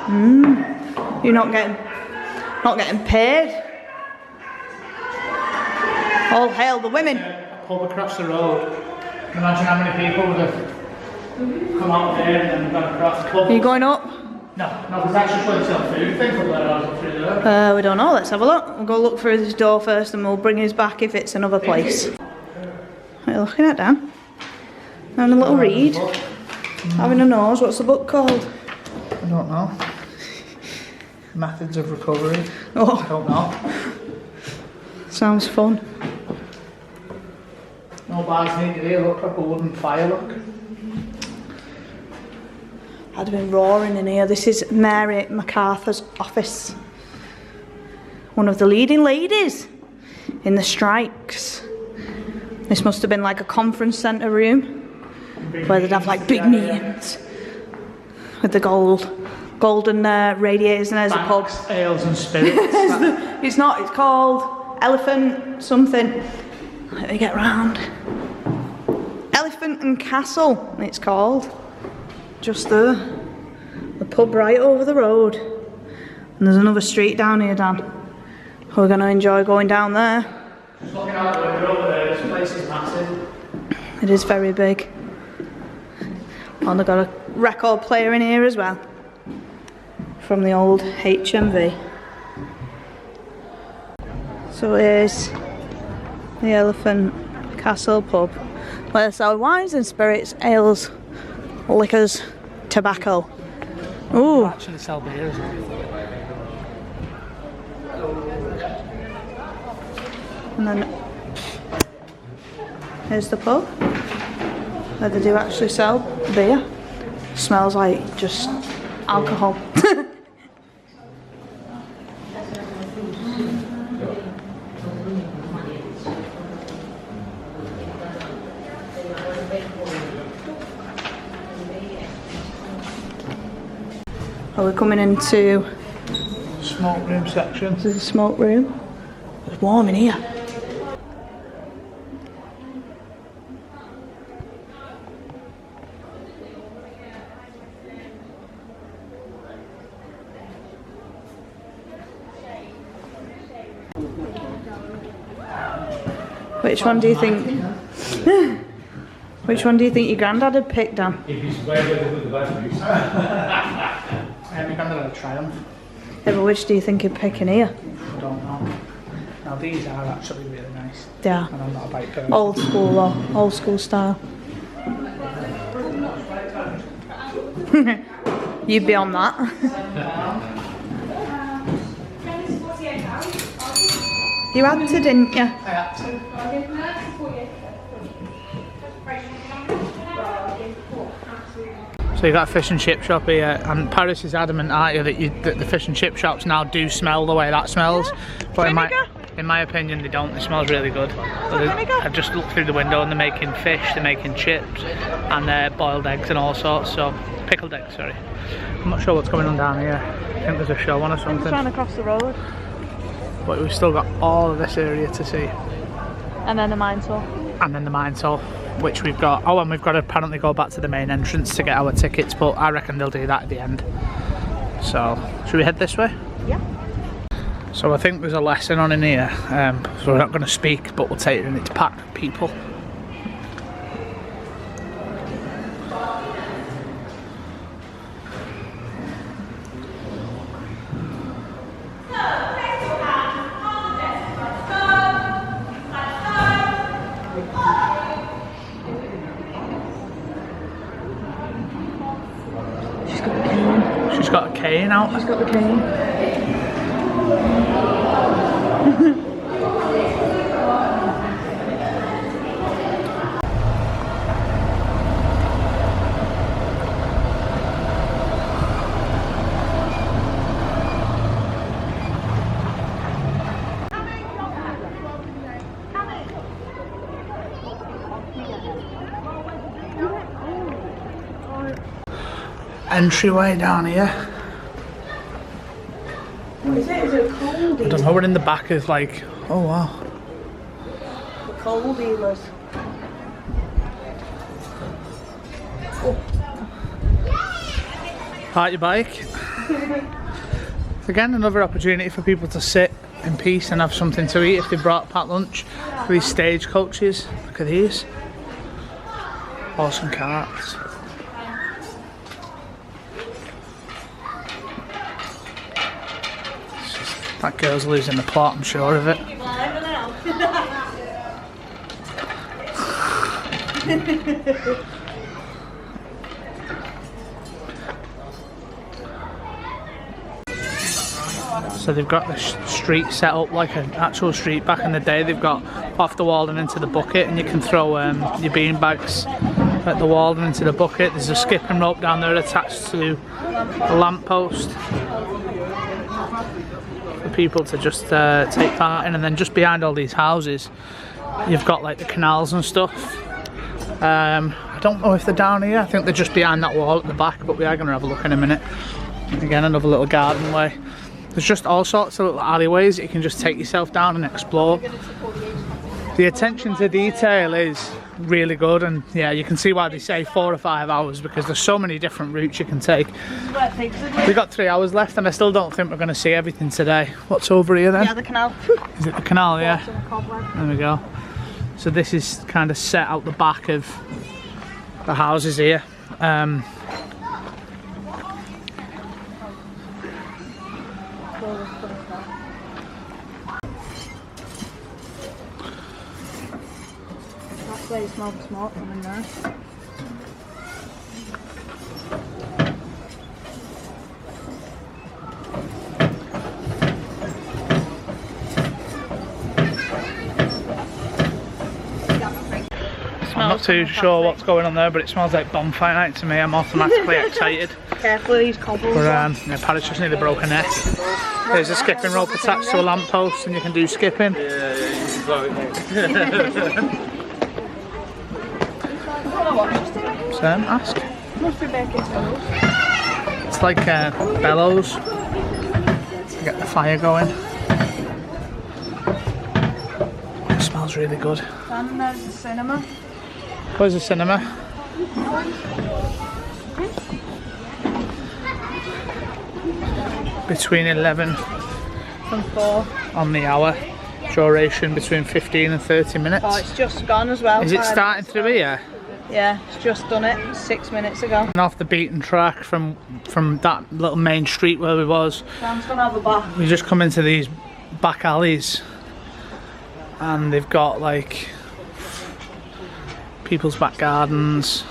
You're not getting paid. All hail the women. Pub across the road. Imagine how many people would have come out there and then gone across the pub. Are you going up? No, because that's just where they sell food. Think of that through there. We don't know. Let's have a look. We'll go look through this door first and we'll bring us back if it's another place. What are you looking at, Dan? Having a little read. Having a nose. What's the book called? I don't know. Methods of recovery. Oh. I don't know. Sounds fun. No bars needed here. Look, like a wooden fire, look. I'd have been roaring in here. This is Mary MacArthur's office. One of the leading ladies in the strikes. This must have been like a conference centre room where they'd have like big meetings with the golden radiators, and there's a pub. Ales and spirits. It's not, it's called Elephant something. Let me get round. Elephant Elephant and Castle, it's called. Just there. The pub right over the road. And there's another street down here, Dan. We're going to enjoy going down there. Just looking out the window over there, this place is massive. It is very big. And they've got a record player in here as well. From the old HMV. So here's the Elephant Castle pub, where they sell wines and spirits, ales, liquors, tobacco. Ooh. They actually sell beer as well. And then here's the pub, where they do actually sell beer. Smells like just alcohol. Oh, we're coming into Smoke room section. the smoke room. It's warm in here. Which one do you think? Which one do you think your granddad had picked, Dan? My granddad had a Triumph. Yeah, but which do you think he'd pick in here? I don't know. Now these are actually really nice. Yeah. And I'm not a bike person. Old school though, old school style. You'd be on that. You had to, didn't you? I had to. So you got a fish and chip shop here, and Paris is adamant, aren't you, that the fish and chip shops now do smell the way that smells. But in my opinion, they don't. It smells really good. I've just looked through the window and they're making fish, they're making chips, and boiled eggs and all sorts. So pickled eggs, sorry. I'm not sure what's going on down here. I think there's a show on or something. I'm trying to cross the road. But we've still got all of this area to see. And then the mine tour. And then the mine tour, which we've got. Oh, and we've got to apparently go back to the main entrance to get our tickets, but I reckon they'll do that at the end. So, should we head this way? Yeah. So I think there's a lesson on in here, so we're not going to speak, but we'll take it and it's packed with people. She's got a cane out. She's got the cane. Entryway down here. What is it? Is it a coal dealer? I don't know, we're in the back of like, oh wow. The coal dealers. Park your bike. It's again another opportunity for people to sit in peace and have something to eat if they brought packed lunch. These stage coaches, look at these. Awesome carts. That girl's losing the plot, I'm sure of it. So they've got the street set up like an actual street. Back in the day they've got off the wall and into the bucket, and you can throw your bean bags at the wall and into the bucket. There's a skipping rope down there attached to a lamppost for people to just take part in. And then just behind all these houses you've got like the canals and stuff. I don't know if they're down here, I think they're just behind that wall at the back, but we are going to have a look in a minute. Again, another little garden way. There's just all sorts of little alleyways that you can just take yourself down and explore. The attention to detail is really good, and yeah, you can see why they say 4 or 5 hours, because there's so many different routes you can take. We've got 3 hours left and I still don't think we're going to see everything today. What's over here then? Yeah, the canal. Is it the canal? Yeah. There we go. So this is kind of set out the back of the houses here. That's where you smell the smoke coming there. I'm not too sure what's going on there, but it smells like bonfire night to me. I'm automatically excited. Careful, these cobbles. But yeah, Paris just nearly broke a neck. There's a skipping rope attached to a lamppost, and you can do skipping. Yeah, you can blow it, mate. Sam, ask. Must be baking soda. It's like bellows to get the fire going. It smells really good. And there's the cinema. Where's the cinema? Between 11 and 4 on the hour. Duration between 15 and 30 minutes. Oh, it's just gone as well. Is it starting through here? Yeah, it's just done it 6 minutes ago. And off the beaten track from that little main street where we was. Sam's gonna have a bath. We just come into these back alleys and they've got like people's back gardens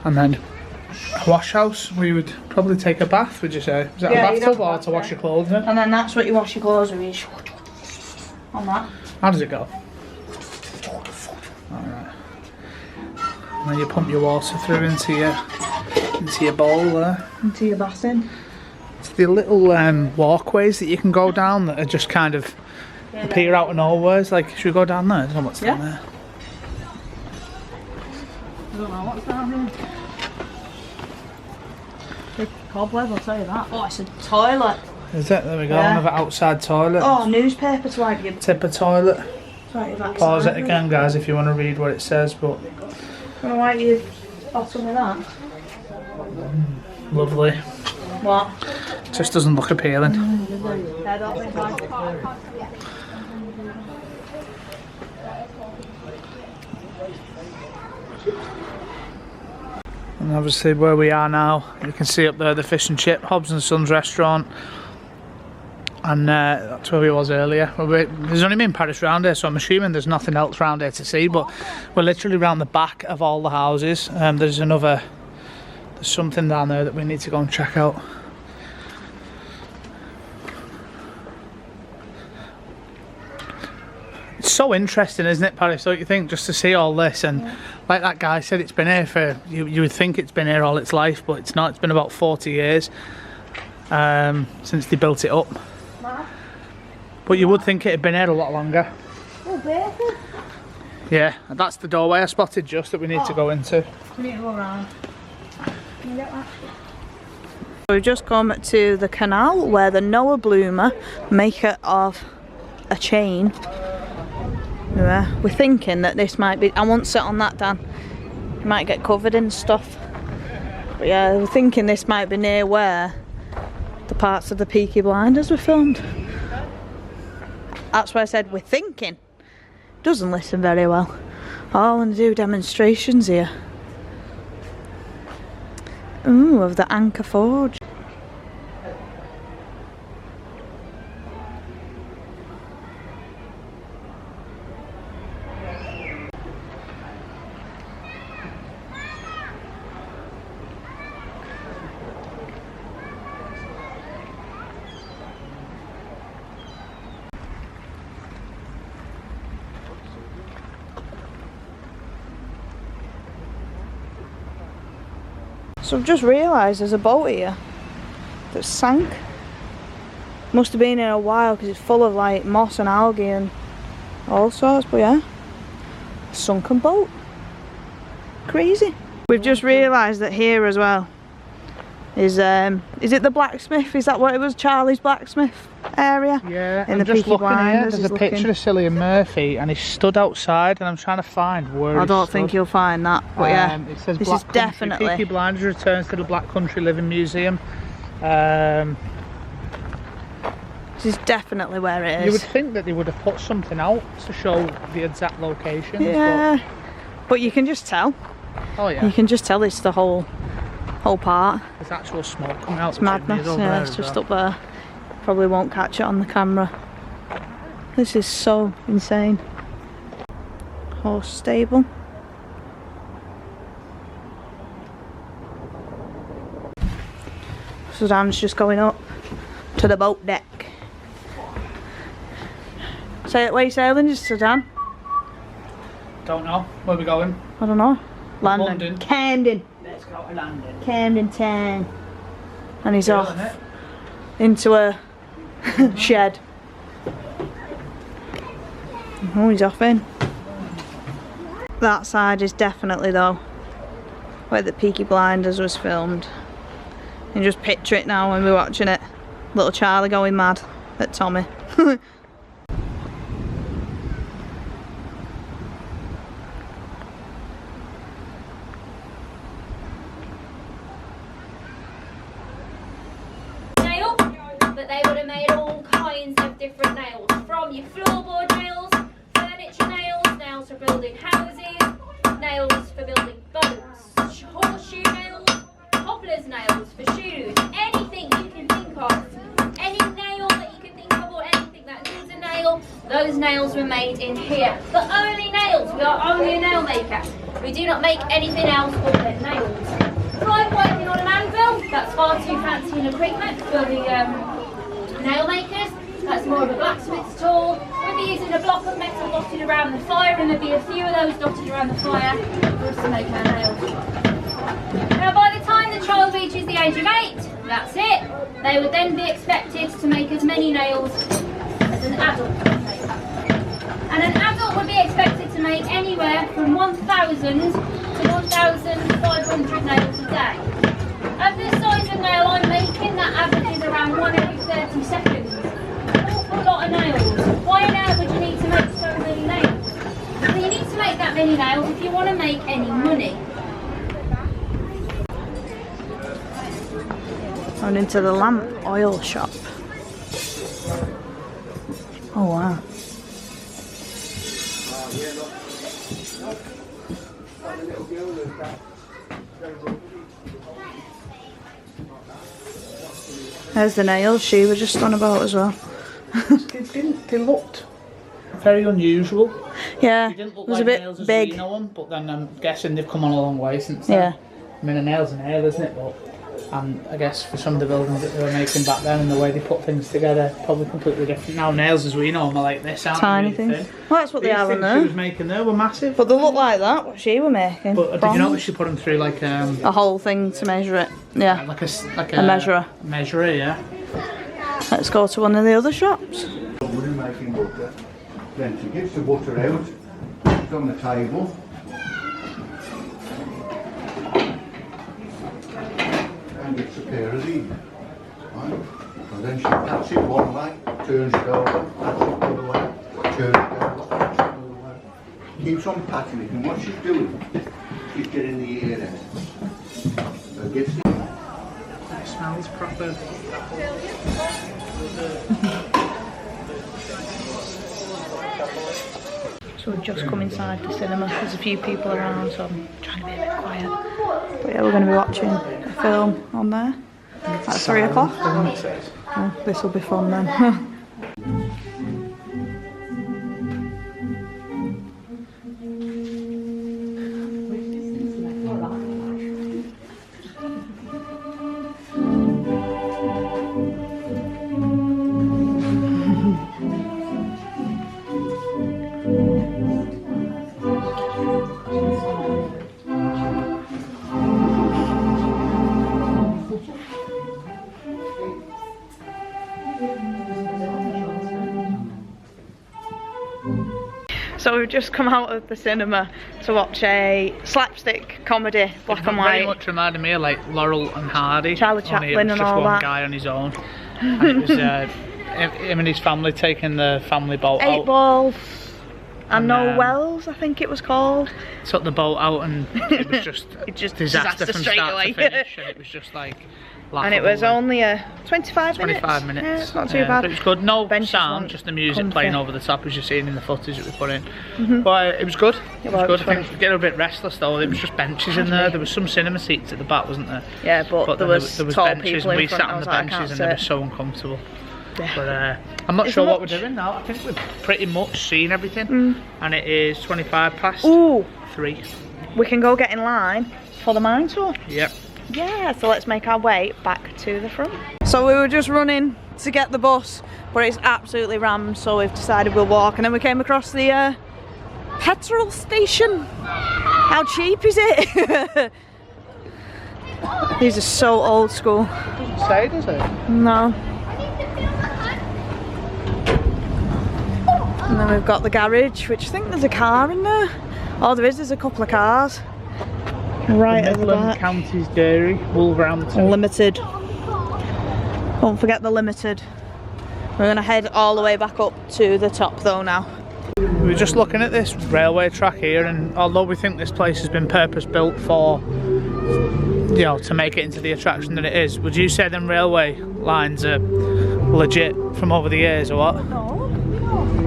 and then a wash house. We would probably take a bath, would you say? Is that Yeah, a you'd bathtub have a or bath, to wash your clothes in? And then that's what you wash your clothes with. On that. How does it go? Alright. And then you pump your water through into your bowl there. Into your basin. It's the little walkways that you can go down that are just kind of appear out of nowhere. It's like, should we go down there? I don't know what's down there. I don't know what's down there. Big cobweb, I'll tell you that. Oh, it's a toilet. Is it? There we go, Yeah. another outside toilet. Oh, newspaper to wipe your... Tip of toilet. Wipe your backside. Pause it again, guys, if you want to read what it says, but... Wanna wipe your bottom with that? Lovely. What? Just doesn't look appealing. I don't think I... And obviously where we are now, you can see up there the fish and chip, Hobbs and Sons restaurant. And that's where we was earlier. There's only me in Paris round here, so I'm assuming there's nothing else round here to see, but we're literally round the back of all the houses. There's something down there that we need to go and check out. It's so interesting, isn't it, Paris, don't you think, just to see all this? And like that guy said, it's been here for, you would think it's been here all its life, but it's not. It's been about 40 years since they built it up. But you would think it had been here a lot longer. Yeah, and that's the doorway I spotted just that we need to go into. We need to go around. Can you get that? We've just come to the canal where the Noah Bloomer, maker of a chain, we're thinking that this might be... I won't sit on that, Dan. You might get covered in stuff. But yeah, we're thinking this might be near where the parts of the Peaky Blinders were filmed. That's why I said we're thinking. Doesn't listen very well. Oh, I want to do demonstrations here. Ooh, of the Anchor Forge. So I've just realised there's a boat here that sank. Must have been here a while because it's full of like moss and algae and all sorts, but yeah. A sunken boat. Crazy. We've just realised that here as well is it the blacksmith? Is that what it was? Charlie's blacksmith? area. Yeah, in I'm the just Peaky looking here. Blinders. There's He's a picture of Cillian Murphy and he's stood outside and I'm trying to find where I he's don't think stood. you'll find that, but yeah, It says this Black is Country. definitely Peaky Blinders returns to the Black Country Living Museum. This is definitely where it is. You would think that they would have put something out to show the exact locations. Yeah, but you can just tell. Oh yeah. You can just tell it's the whole part. There's actual smoke coming out. It's madness. Yeah, it's just up there. Probably won't catch it on the camera. This is so insane. Horse stable. So Dan's just going up to the boat deck. Say, where are you sailing, just to Dan? Don't know. Where are we going? I don't know. London. London. Camden. Let's go to London. Camden town. And he's off Isn't it? into a shed. Oh, he's off in. That side is definitely though where the Peaky Blinders was filmed. You just picture it now when we're watching it. Little Charlie going mad at Tommy. But they would have made all kinds of different nails, from your floorboard nails, furniture nails, nails for building houses, nails for building boats, horseshoe nails, poplars nails for shoes, anything you can think of, any nail that you can think of or anything that needs a nail, those nails were made in here. But only nails, we are only a nail maker. We do not make anything else other than nails. So I'm working on an anvil, that's far too fancy an equipment for the nail makers. That's more of a blacksmith's tool. We'll be using a block of metal dotted around the fire, and there'll be a few of those dotted around the fire for us to make our nails. Now by the time the child reaches the age of 8, that's it. They would then be expected to make as many nails as an adult would make. And an adult would be expected to make anywhere from 1,000 to 1,500 nails a day. Of the size of nail I'm making, that averages around 1 every 30 seconds. An awful lot of nails. Why on earth would you need to make so many nails? Well, you need to make that many nails if you want to make any money. Going into the lamp oil shop. Oh wow. There's the nails she was just on about as well. They looked very unusual. Yeah, They didn't look it was like a bit nails as big. we know them, but then I'm guessing they've come on a long way since then. Yeah. I mean, a nail's a nail, isn't it? But I guess for some of the buildings that they were making back then and the way they put things together, probably completely different. Now nails as we know them are like this, aren't Tiny they? Really things. thin. Well, that's what they These are on things she there. was making there were massive. But they look like that, what she were making. But did you notice she put them through like a whole thing to measure it. Yeah. like a measurer. Measurer, yeah. Let's go to one of the other shops. We're making butter. Then she gets the butter out, it's on the table. And gets a pair of these. Right? And then she pats it one way, turns it over, pats it the other way, turns it over, pats it the other way. Keeps on patting it, and what she's doing, she's getting the air out. So gets the It smells proper. So we've just come inside the cinema. There's a few people around, so I'm trying to be a bit quiet. But yeah, we're going to be watching a film on there at 3 o'clock. Oh, this will be fun then. So we've just come out of the cinema to watch a slapstick comedy, black and white. Very much reminded me of like Laurel and Hardy. Charlie Only Chaplin it was and just all one that. guy on his own. And it was him and his family taking the family boat out. 8 Ball and No Wells, I think it was called. Took the boat out and it was just, disaster from straight start away. to finish, and it was just like and it was only 25 minutes. 25 minutes. Yeah, it's not too bad. But it was good. No Benches sound, just the music comfy. playing over the top, as you've seen in the footage that we put in. But it was good. It was good. I think we get a bit restless though. There was just benches in there. There was some cinema seats at the back, wasn't there? Yeah, but there was tall benches, people and we in front. sat on the benches and they were so uncomfortable. Yeah. But I'm not sure what we're doing now. I think we've pretty much seen everything, and it is 25 past 3. We can go get in line for the mine tour. Yep. Yeah, so let's make our way back to the front. So we were just running to get the bus, but it's absolutely rammed, so we've decided we'll walk. And then we came across the petrol station. How cheap is it? These are so old school. It doesn't say, does it? No. And then we've got the garage, which I think there's a car in there. Oh, there's a couple of cars. Right at the back. Counties Dairy, Wolverhampton. Limited. Don't forget the Limited. We're going to head all the way back up to the top though now. We were just looking at this railway track here, and although we think this place has been purpose built for, you know, to make it into the attraction that it is, would you say them railway lines are legit from over the years or what? No,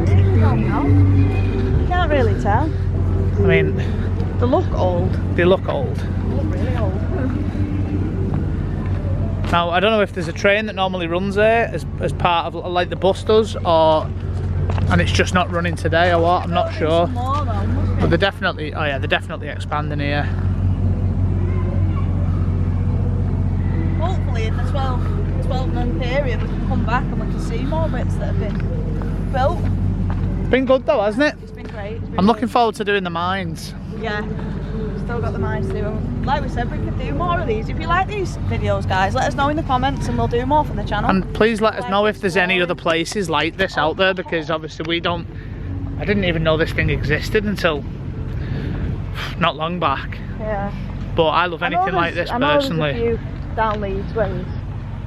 you can't really tell. I mean, they look old. They look old. They look really old. Now, I don't know if there's a train that normally runs there as part of like the bus does, and it's just not running today or what, I'm not sure. More though, but they're definitely, oh yeah, they're definitely expanding here. Hopefully in the 12-month period we can come back and we can see more bits that have been built. It's been good though, hasn't it? It's been great. I'm looking forward to doing the mines. Yeah, still got the mines to do. Like we said, we could do more of these. If you like these videos, guys, let us know in the comments and we'll do more for the channel. And please let us know if there's any other places like this out there, because obviously I didn't even know this thing existed until not long back. Yeah. But I love anything like this personally. I know there's a few down Leeds ways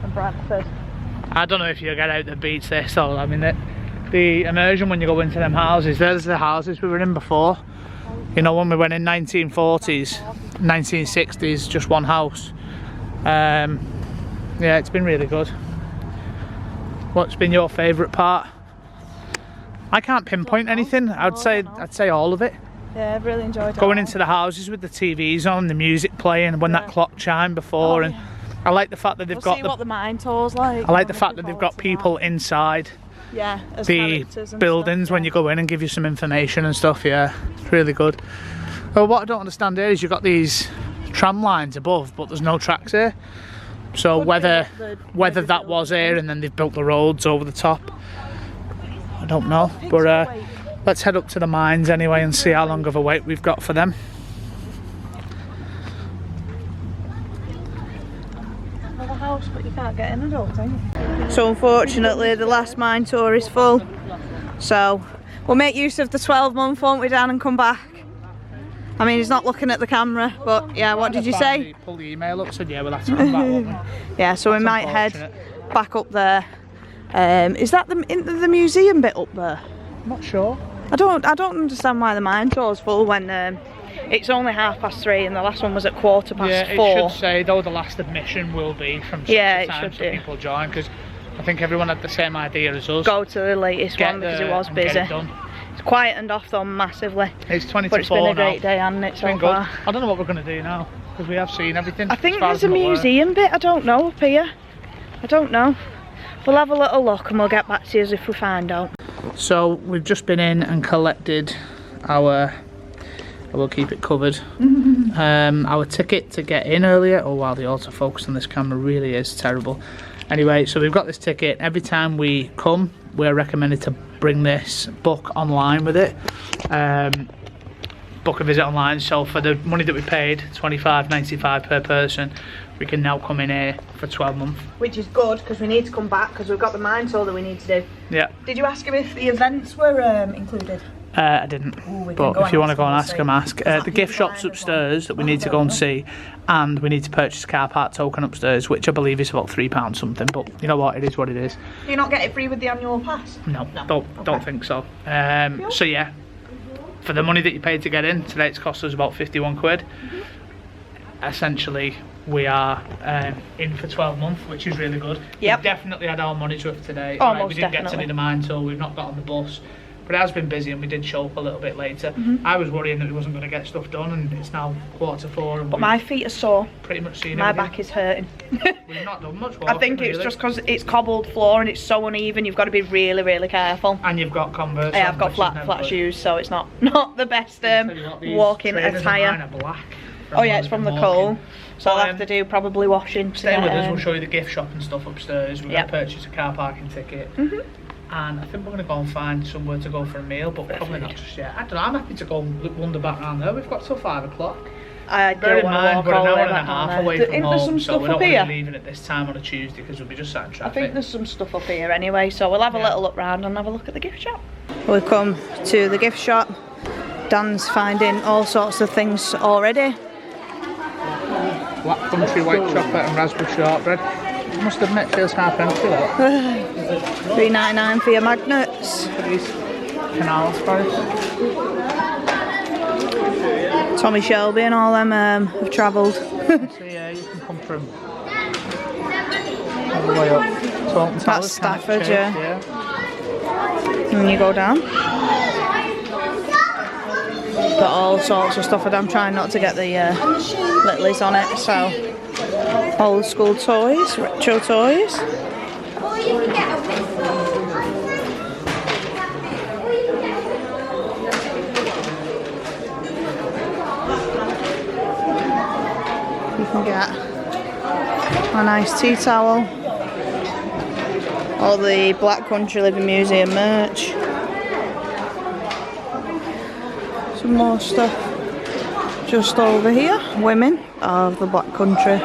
and Bradford. I don't know if you get out that beats this though. I mean, the immersion when you go into them houses, there's the houses we were in before. You know, when we went in 1940s, 1960s, just one house. Yeah, it's been really good. What's been your favourite part? I can't pinpoint anything. I'd say all of it. Yeah, I've really enjoyed it. Going into the houses with the TVs on, the music playing, when that clock chimed before, and I like the fact that they've got what the mine tour's like. I like the fact that they've got people inside. Yeah, as the buildings when you go in and give you some information and stuff. Yeah, it's really good. Well, what I don't understand here is you've got these tram lines above, but there's no tracks here. So whether that was here and then they've built the roads over the top, I don't know. But let's head up to the mines anyway and see how long of a wait we've got for them. House, but you can't get in, I don't think. So unfortunately the last mine tour is full, so we'll make use of the 12-month, won't we, Dan, and come back. I mean, he's not looking at the camera, but yeah, what did you say? Pull the email up, so yeah, we'll have to come back, won't we? Yeah, so we might head back up there. Is that the museum bit up there? I'm not sure. I don't understand why the mine tour's full when it's only 3:30 and the last one was at 4:15. Yeah, it should say though the last admission will be from time, so people join, because I think everyone had the same idea as us. Go to the latest one because it was busy. It's quietened off though massively. It's 20 to 4 now. But it's been a great day, hasn't it, so far? I don't know what we're going to do now, because we have seen everything. I think there's a museum bit, I don't know, up here. I don't know. We'll have a little look and we'll get back to you if we find out. So we've just been in and collected our, I will keep it covered, our ticket to get in earlier. Oh wow, the autofocus on this camera really is terrible. Anyway, so we've got this ticket. Every time we come, we're recommended to bring this book online with it. Book a visit online. So for the money that we paid, $25.95 per person, we can now come in here for 12 months. Which is good, because we need to come back because we've got the mine tour that we need to do. Yeah. Did you ask him if the events were included? I didn't, but if you want to go and ask them, ask. The gift shop's upstairs that we need to go and see, and we need to purchase a car park token upstairs, which I believe is about £3 something, but you know what, it is what it is. Do you not get it free with the annual pass? No. Don't think so. So yeah, for the money that you paid to get in, today it's cost us about 51 quid. Essentially, we are in for 12 months, which is really good. Yep. We've definitely had our money's worth today. Oh, right, most we didn't definitely. get to the mine till we've not got on the bus. But it has been busy and we did show up a little bit later. I was worrying that we wasn't going to get stuff done, and it's now 4:45. And But my feet are sore. pretty much seen My everything. back is hurting. We've not done much walking, I think it's really. just because it's cobbled floor and it's so uneven. You've got to be really, really careful. And you've got Converse. Yeah, I've on, got which is never flat good. shoes, so it's not the best Tell you what, these walking trainers of attire. mine are black Oh yeah, it's from the walking. coal. So I'll But, have to do probably washing. To Stay get, with us, we'll show you the gift shop and stuff upstairs. We're Yep. going to purchase a car parking ticket. And I think we're going to go and find somewhere to go for a meal, but probably not just yet. I don't know, I'm happy to go and wander back around there. We've got till 5 o'clock. I Bear don't in want to mind, walk we're all an the hour way and a back down half there. away from Isn't there some home, so stuff we're not up going to here? be leaving at this time on a Tuesday because we'll be just sat in I traffic. think there's some stuff up here anyway, so we'll have a little look round and have a look at the gift shop. We've come to the gift shop. Dan's finding all sorts of things already. Black country white chocolate and raspberry shortbread. I must admit, feels half empty that. £3.99 for your magnets. For these canals, guys. Tommy Shelby and all them have travelled. So yeah, you can come from all the way up to Alton Towers. That's Stafford, yeah. And then you go down. Got all sorts of stuff, and I'm trying not to get the littlies on it, so old school toys, retro toys. Or you can get a whistle. You can get a nice tea towel, all the Black Country Living Museum merch, some more stuff just over here, women of the Black Country.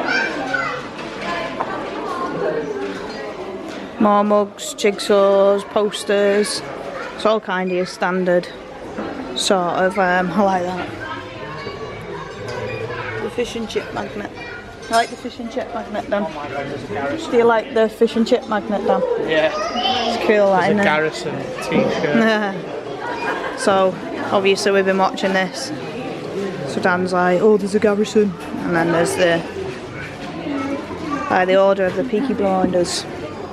More mugs, jigsaws, posters. It's all kind of your standard sort of, I like that. The fish and chip magnet. I like the fish and chip magnet, Dan. Do you like the fish and chip magnet, Dan? Yeah. It's cool, that, isn't There's a it? Garrison t-shirt. So, obviously we've been watching this. So Dan's like, oh, there's a Garrison. And then there's the order of the Peaky Blinders.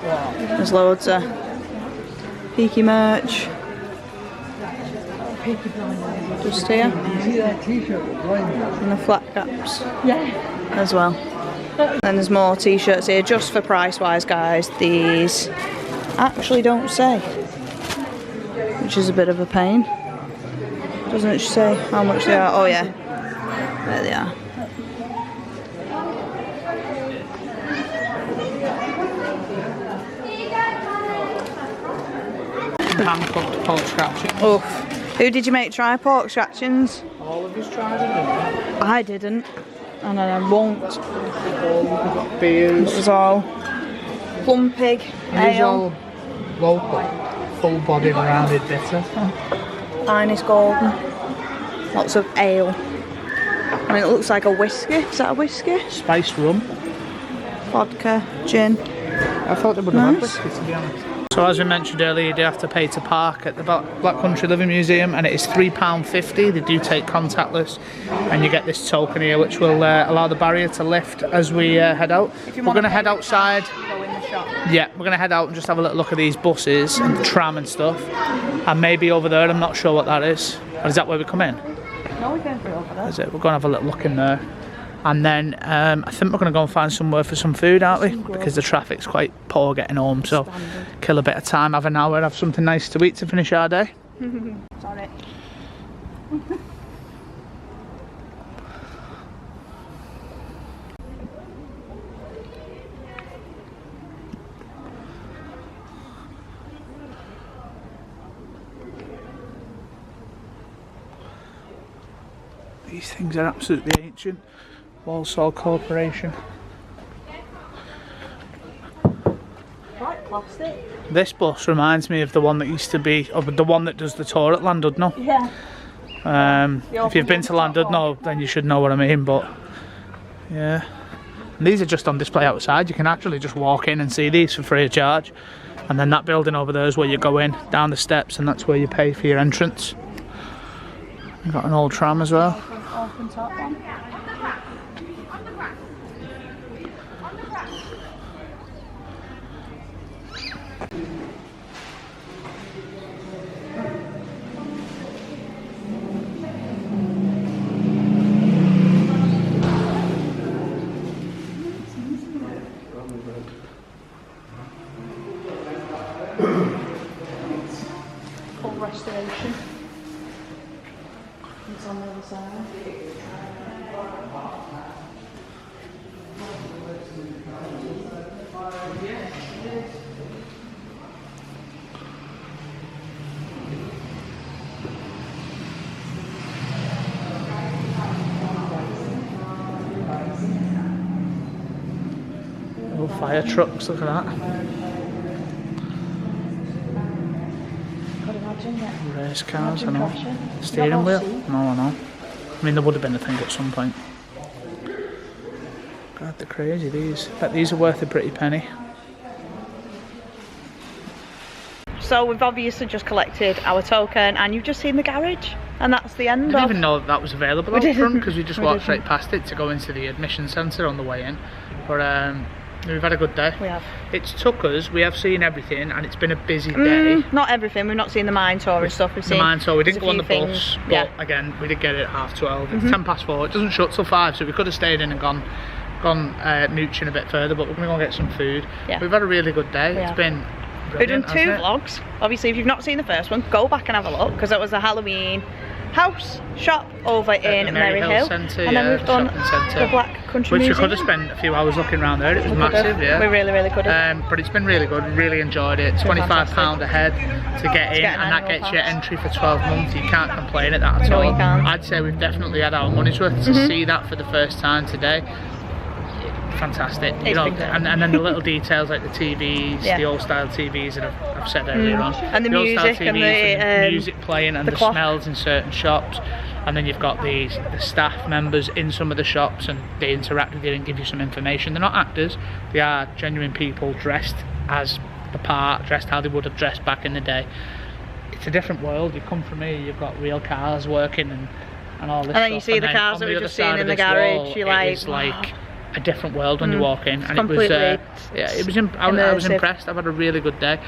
There's loads of Peaky merch. Just here. And the flat caps. As well. Then there's more t-shirts here, just for price wise, guys. These actually don't say, which is a bit of a pain. Doesn't it say how much they are? Oh yeah, there they are. Hand-cooked pork scratchings. Oof. Who did you make try pork scratchings? All of us tried it. I didn't, and I won't. We've got beers. It was all plum pig, And these ale, all local, full-bodied rounded bitter. finest golden, lots of ale. I mean, it looks like a whiskey. Is that a whiskey? Spiced rum. Vodka, gin. I thought they would have had Nice. whiskey, to be honest. So as we mentioned earlier, you do have to pay to park at the Black Country Living Museum, and it is £3.50. They do take contactless, and you get this token here which will allow the barrier to lift as we head out. We're going to head outside. Go in the shop. Yeah, we're going to head out and just have a little look at these buses and the tram and stuff. And maybe over there, I'm not sure what that is. Or is that where we come in? No, we came through over there. Is it? We're going to have a little look in there. And then I think we're going to go and find somewhere for some food, aren't we? Because the traffic's quite poor getting home, so kill a bit of time, have an hour, have something nice to eat to finish our day. Sorry. These things are absolutely ancient. Walsall Corporation. Quite plastic. This bus reminds me of the one that used to be, of the one that does the tour at Llandudno. Yeah. If you've been to Llandudno, then you should know what I mean, but yeah. And these are just on display outside. You can actually just walk in and see these for free of charge. And then that building over there is where you go in, down the steps, and that's where you pay for your entrance. You've got an old tram as well. Open top one. Full restoration. It's on the other side. Oh, fire trucks, look at that. Race cars, I know. Steering wheel? No, I know. I mean, there would have been a thing at some point. God, they're crazy, these. Bet these are worth a pretty penny. So we've obviously just collected our token and you've just seen the garage. And that's the end. I didn't even know that was available out front because we just walked didn't. straight past it to go into the admission centre on the way in. But we've had a good day. We have. It's took us, we have seen everything and it's been a busy day. Not everything, we've not seen the mine tour and stuff. We've The seen mine tour, we didn't there's go a on the few bus, things. but Yeah. again, we did get it at 12:30. It's 4:10. It doesn't shut till 5, so we could have stayed in and gone mooching a bit further, but we're going to go get some food. Yeah. We've had a really good day. We It's have. been We've done brilliant, 2 hasn't it? vlogs. Obviously, if you've not seen the first one, go back and have a look because it was a Halloween house shop over in the Maryhill. Centre, And then yeah, we've done shopping centre. the Black Country Which we Museum. could have spent a few hours looking around there. It was We could massive, have. yeah. We really, really could have. But it's been really good. Really enjoyed it. It's been £25 a head to get in, get an and that annual gets you pass. entry for 12 months. You can't complain at that at No, all. you can't. I'd say we've definitely had our money's worth to see that for the first time today. Fantastic. It's been good. And then the little details like the TVs, Yeah. the old style TVs that I've said earlier on. And the old style music and TVs the, music playing and the the clock. smells in certain shops. And then you've got the staff members in some of the shops and they interact with you and give you some information. They're not actors, they are genuine people dressed as the part, dressed how they would have dressed back in the day. It's a different world. You come from here, you've got real cars working and all this And then you stuff. see the cars that we've just seen in the garage, you're like, it's like a different world when you walk in. And completely it was I was immersive. impressed. I've had a really good day.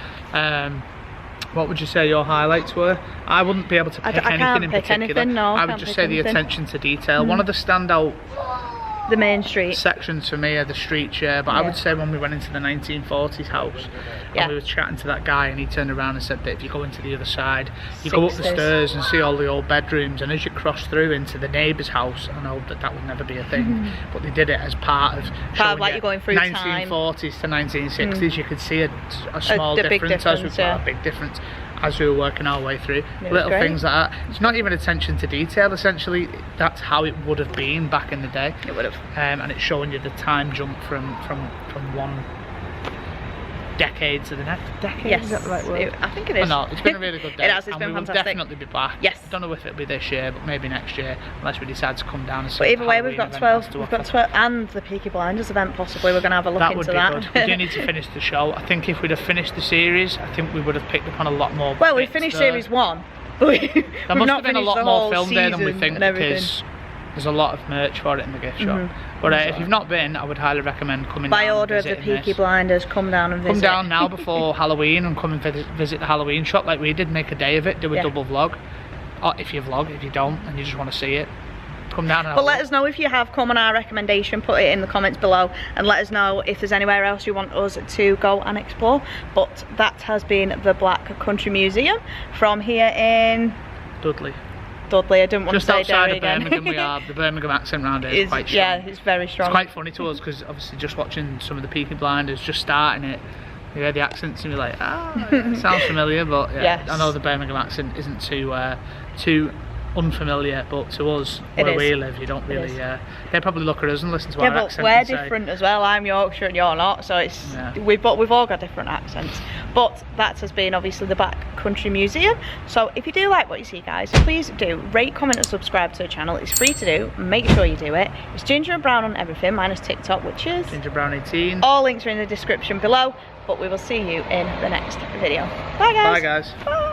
What would you say your highlights were? I wouldn't be able to pick I anything can't in pick particular. anything, no, I would can't just pick say the anything. attention to detail. One of the standout The main street. sections for me are the streets, yeah, but I Yeah. would say when we went into the 1940s house Yeah. and we were chatting to that guy and he turned around and said that if you go into the other side you go up the 60s. stairs and see all the old bedrooms, and as you cross through into the neighbour's house, I know that would never be a thing, but they did it as part of showing like you you're going through time. 1940s to 1960s. You could see a small the big difference as we difference, yeah. a big difference as we were working our way through. was Little great. things like that. It's not even attention to detail, essentially that's how it would have been back in the day. It would have. And it's showing you the time jump from one decade to the next decade. Yes, Is that the right word? I think it is. No, it's been a really good day. It has, it's and been we will fantastic. definitely be back. Yes. I don't know if it'll be this year, but maybe next year, unless we decide to come down and see. But either what way, Halloween we've got event 12, has to we've got offer. 12, and the Peaky Blinders event possibly. We're going to have a look That into would be that. good. We do need to finish the show. I think if we'd have finished the series, I think we would have picked up on a lot more. Well, we bits finished there. series 1. But we've There must not have been a finished lot the more whole filmed there than we season think and everything. because there's a lot of merch for it in the gift shop. But if you've not been, I would highly recommend coming By down order of and the visiting Peaky this. Blinders, come down and visit. Come down now before Halloween and come and visit the Halloween shop like we did. Make a day of it, do a Yeah. double vlog. Or if you vlog, if you don't and you just want to see it, come down and have But a let look. us know if you have come on our recommendation, put it in the comments below and let us know if there's anywhere else you want us to go and explore. But that has been the Black Country Museum from here in Dudley. Dudley. I didn't want Just to say outside Derry of again. Birmingham we are. The Birmingham accent round here is quite strong. Yeah, it's very strong. It's quite funny to us because obviously just watching some of the Peaky Blinders, just starting it, you hear the accents and you're like, yeah, sounds familiar, but yeah, Yes. I know the Birmingham accent isn't too unfamiliar, but to us, where we live, you don't really, they probably look at us and listen to our accent. Yeah, but we're different as well. I'm Yorkshire and you're not, so it's we've all got different accents. But that has been obviously the Back Country Museum. So if you do like what you see, guys, please do rate, comment and subscribe to the channel. It's free to do, make sure you do it. It's Ginger and Brown on everything, minus TikTok, which is Ginger Brown 18. All links are in the description below, but we will see you in the next video. Bye guys. Bye guys. Bye.